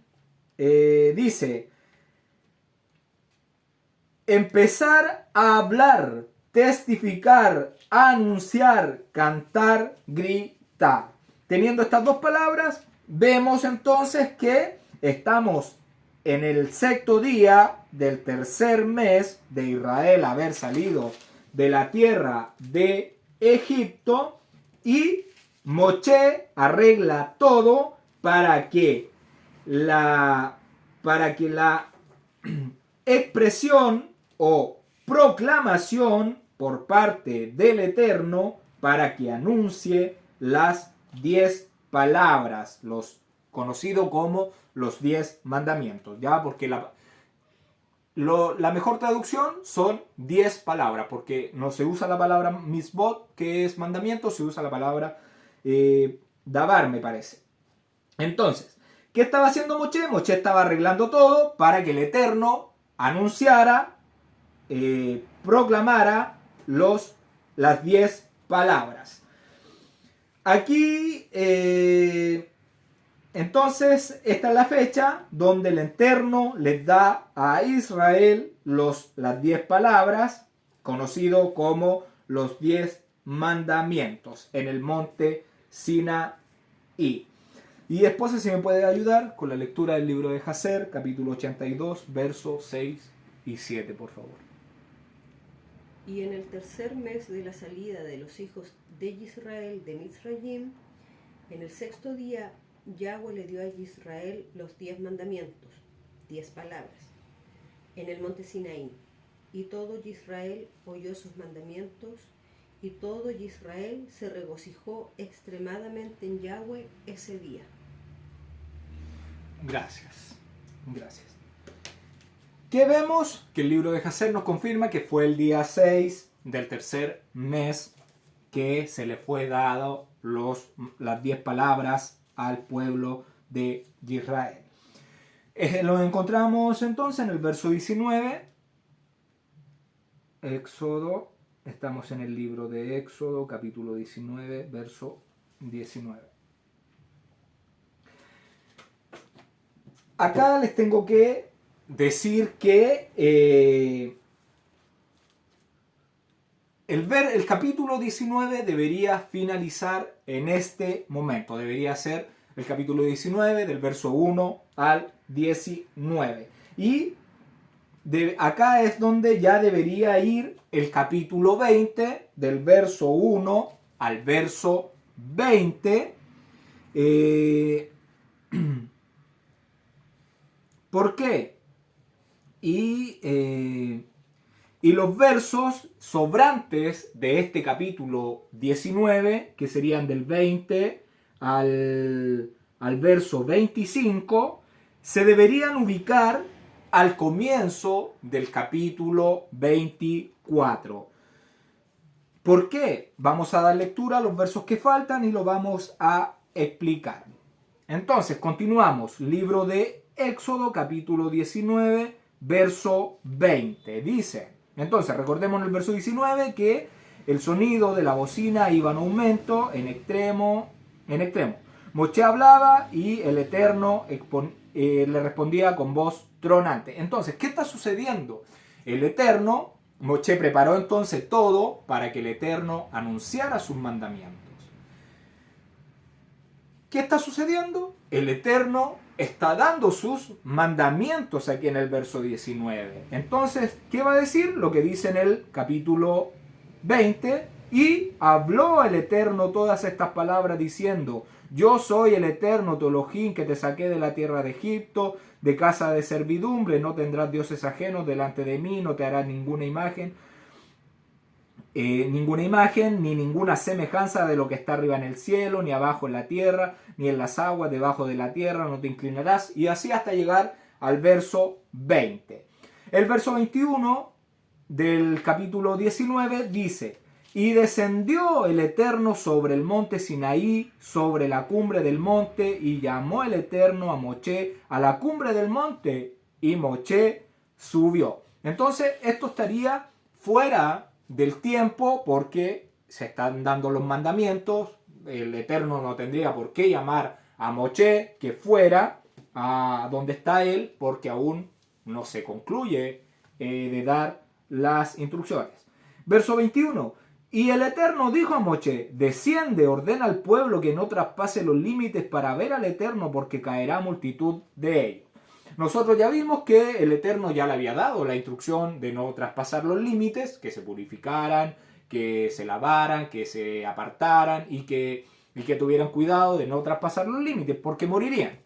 dice empezar a hablar, testificar, anunciar, cantar, gritar. Teniendo estas dos palabras, vemos entonces que estamos en el sexto día del tercer mes de Israel haber salido de la tierra de Egipto, y Moshe arregla todo para que la expresión o proclamación por parte del Eterno, para que anuncie las 10 palabras, los conocido como los 10 mandamientos, ¿ya? Porque la mejor traducción son 10 palabras, porque no se usa la palabra misbot, que es mandamiento, se usa la palabra dabar, me parece. Entonces, ¿qué estaba haciendo Moshe? Moshe estaba arreglando todo para que el Eterno anunciara, proclamara las 10 palabras. Aquí, entonces, esta es la fecha donde el Eterno les da a Israel las 10 palabras, conocido como los 10 mandamientos, en el monte Sinaí. Y después, si me puede ayudar con la lectura del libro de Jacer, capítulo 82, versos 6 y 7, por favor. Y en el tercer mes de la salida de los hijos de Israel de Mitzrayim, en el sexto día, Yahweh le dio a Israel los 10 mandamientos, 10 palabras, en el monte Sinaí. Y todo Israel oyó sus mandamientos, y todo Israel se regocijó extremadamente en Yahweh ese día. Gracias. ¿Qué vemos? Que el libro de Jacer nos confirma que fue el día 6 del tercer mes que se le fue dado las 10 palabras al pueblo de Israel. Lo encontramos entonces en el verso 19. Éxodo, estamos en el libro de Éxodo, capítulo 19, verso 19. Acá les tengo que decir que el capítulo 19 debería finalizar en este momento. Debería ser el capítulo 19 del verso 1 al 19. Y acá es donde ya debería ir el capítulo 20 del verso 1 al verso 20. ¿Por qué? Y los versos sobrantes de este capítulo 19, que serían del 20 al verso 25, se deberían ubicar al comienzo del capítulo 24. ¿Por qué? Vamos a dar lectura a los versos que faltan y lo vamos a explicar. Entonces, continuamos. Libro de Éxodo, capítulo 19, verso 20. Dice, entonces, recordemos en el verso 19 que el sonido de la bocina iba en aumento, en extremo. Moshe hablaba y el Eterno le respondía con voz tronante. Entonces, ¿qué está sucediendo? El Eterno, Moshe preparó entonces todo para que el Eterno anunciara sus mandamientos. ¿Qué está sucediendo? El Eterno está dando sus mandamientos aquí en el verso 19. Entonces, ¿qué va a decir? Lo que dice en el capítulo 20. Y habló el Eterno todas estas palabras diciendo: yo soy el Eterno, tu Elohim, que te saqué de la tierra de Egipto, de casa de servidumbre. No tendrás dioses ajenos delante de mí, no te harás ninguna imagen, ni ninguna semejanza de lo que está arriba en el cielo, ni abajo en la tierra, ni en las aguas debajo de la tierra, no te inclinarás. Y así hasta llegar al verso 20. El verso 21 del capítulo 19 dice: y descendió el Eterno sobre el monte Sinaí, sobre la cumbre del monte, y llamó el Eterno a Moshe a la cumbre del monte, y Moshe subió. Entonces, esto estaría fuera del tiempo porque se están dando los mandamientos. El Eterno no tendría por qué llamar a Moshe que fuera a donde está él, porque aún no se concluye de dar las instrucciones. Verso 21. Y el Eterno dijo a Moshe: desciende, ordena al pueblo que no traspase los límites para ver al Eterno, porque caerá multitud de ellos. Nosotros ya vimos que el Eterno ya le había dado la instrucción de no traspasar los límites, que se purificaran, que se lavaran, que se apartaran y que tuvieran cuidado de no traspasar los límites, porque morirían.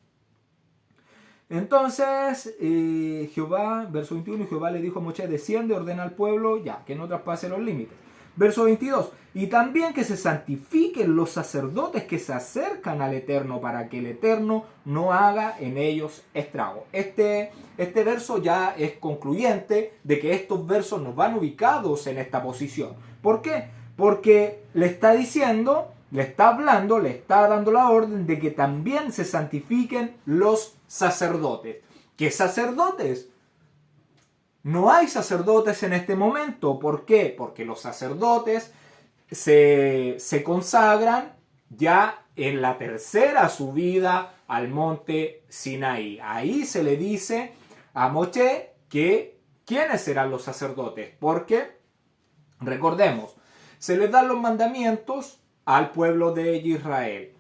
Entonces, Jehová, verso 21, Jehová le dijo a Moshe: desciende, ordena al pueblo, ya, que no traspase los límites. Verso 22. Y también que se santifiquen los sacerdotes que se acercan al Eterno para que el Eterno no haga en ellos estrago. Este verso ya es concluyente de que estos versos nos van ubicados en esta posición. ¿Por qué? Porque le está diciendo, le está hablando, le está dando la orden de que también se santifiquen los sacerdotes. ¿Qué sacerdotes? No hay sacerdotes en este momento. ¿Por qué? Porque los sacerdotes se consagran ya en la tercera subida al monte Sinaí. Ahí se le dice a Moshe que quiénes serán los sacerdotes. Porque, recordemos, se les dan los mandamientos al pueblo de Israel.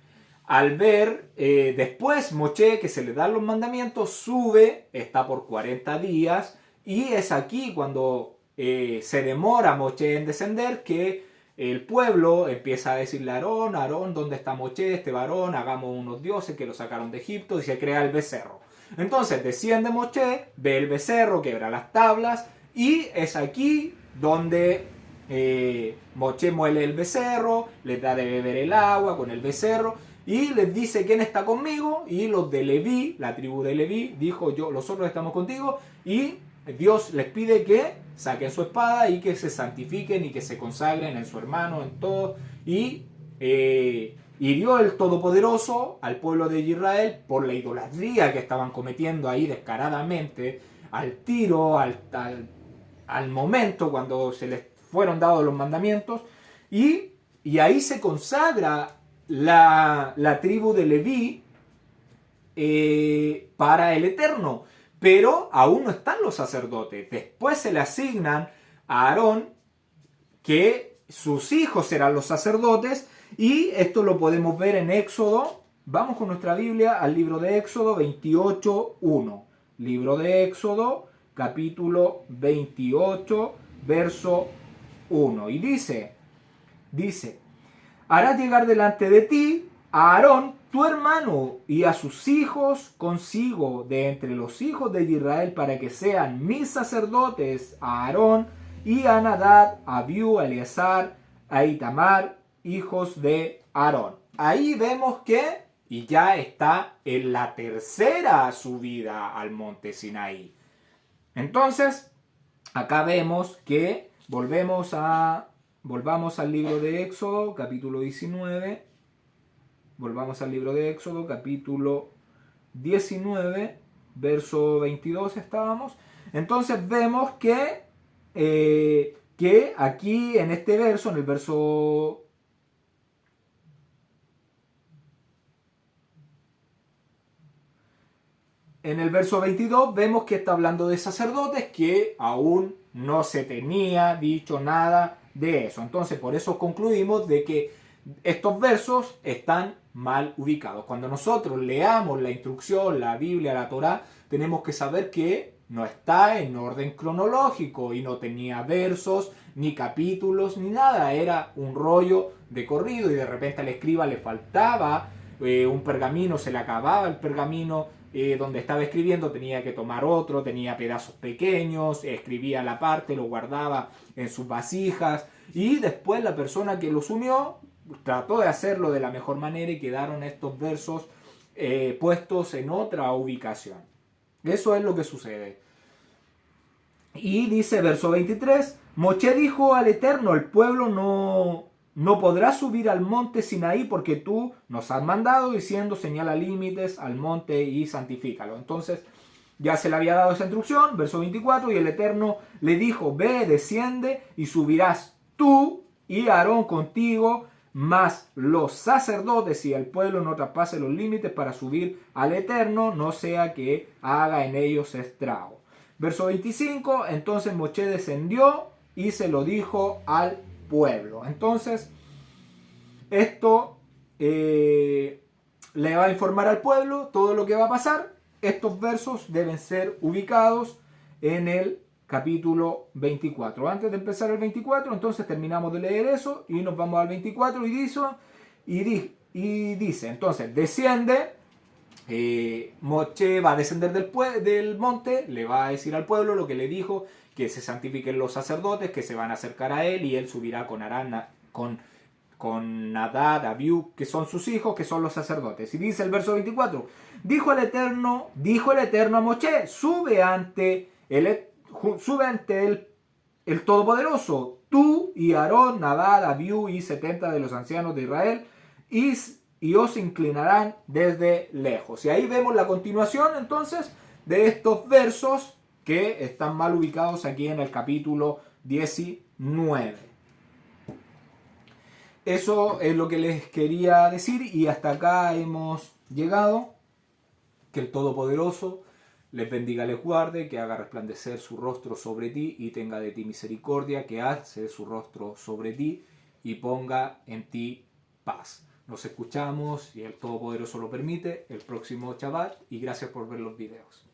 Al ver después Moshe que se le dan los mandamientos, sube, está por 40 días, y es aquí cuando se demora Moshe en descender que el pueblo empieza a decirle a Aarón, Aarón, ¿dónde está Moshe, este varón? Hagamos unos dioses que lo sacaron de Egipto, y se crea el becerro. Entonces desciende Moshe, ve el becerro, quebra las tablas, y es aquí donde Moshe muele el becerro, les da de beber el agua con el becerro, y les dice quién está conmigo, y los de Leví, la tribu de Leví, dijo los otros estamos contigo, y Dios les pide que saquen su espada y que se santifiquen y que se consagren en su hermano, en todo, y hirió el Todopoderoso al pueblo de Israel por la idolatría que estaban cometiendo ahí descaradamente, al tiro, al momento cuando se les fueron dados los mandamientos, y ahí se consagra la tribu de Leví para el Eterno. Pero aún no están los sacerdotes. Después se le asignan a Aarón que sus hijos serán los sacerdotes. Y esto lo podemos ver en Éxodo. Vamos con nuestra Biblia al libro de Éxodo 28:1. Libro de Éxodo, capítulo 28, verso 1. Y dice, harás llegar delante de ti a Aarón, tu hermano, y a sus hijos consigo de entre los hijos de Israel, para que sean mis sacerdotes, a Aarón y a Nadab, a Abiú, a Eleazar, a Itamar, hijos de Aarón. Ahí vemos que, y ya está en la tercera subida al monte Sinaí. Entonces, acá vemos que volvamos al libro de Éxodo, capítulo 19. Volvamos al libro de Éxodo, capítulo 19, verso 22 estábamos. Entonces vemos que aquí en este verso, en el verso 22, vemos que está hablando de sacerdotes, que aún no se tenía dicho nada de eso. Entonces por eso concluimos de que estos versos están mal ubicados. Cuando nosotros leamos la instrucción, la Biblia, la Torá, tenemos que saber que no está en orden cronológico y no tenía versos, ni capítulos, ni nada. Era un rollo de corrido y de repente al escriba le faltaba un pergamino, se le acababa el pergamino donde estaba escribiendo, tenía que tomar otro, tenía pedazos pequeños, escribía la parte, lo guardaba en sus vasijas, y después la persona que los unió trató de hacerlo de la mejor manera y quedaron estos versos puestos en otra ubicación. Eso es lo que sucede. Y dice verso 23, Moshe dijo al Eterno, el pueblo no podrá subir al monte Sinaí porque tú nos has mandado diciendo señala límites al monte y santifícalo. Entonces ya se le había dado esa instrucción, verso 24, y el Eterno le dijo, ve, desciende y subirás tú y Aarón contigo, mas los sacerdotes y el pueblo no traspase los límites para subir al Eterno, no sea que haga en ellos estrago. Verso 25, entonces Moshe descendió y se lo dijo al pueblo. Entonces, esto le va a informar al pueblo todo lo que va a pasar. Estos versos deben ser ubicados en el capítulo 24. Antes de empezar el 24, entonces terminamos de leer eso y nos vamos al 24 y dice, entonces desciende, Moshe va a descender del monte, le va a decir al pueblo lo que le dijo, que se santifiquen los sacerdotes que se van a acercar a él, y él subirá con Arán, con Nadab, Abiú, que son sus hijos, que son los sacerdotes. Y dice el verso 24, dijo el Eterno a Moshe, sube ante el Todopoderoso, tú y Aarón, Nadab, Abiú y 70 de los ancianos de Israel, y os inclinarán desde lejos. Y ahí vemos la continuación entonces de estos versos que están mal ubicados aquí en el capítulo 19. Eso es lo que les quería decir, y hasta acá hemos llegado. Que el Todopoderoso les bendiga, les guarde, que haga resplandecer su rostro sobre ti y tenga de ti misericordia, que alce su rostro sobre ti y ponga en ti paz. Nos escuchamos, si el Todopoderoso lo permite, el próximo Shabbat, y gracias por ver los videos.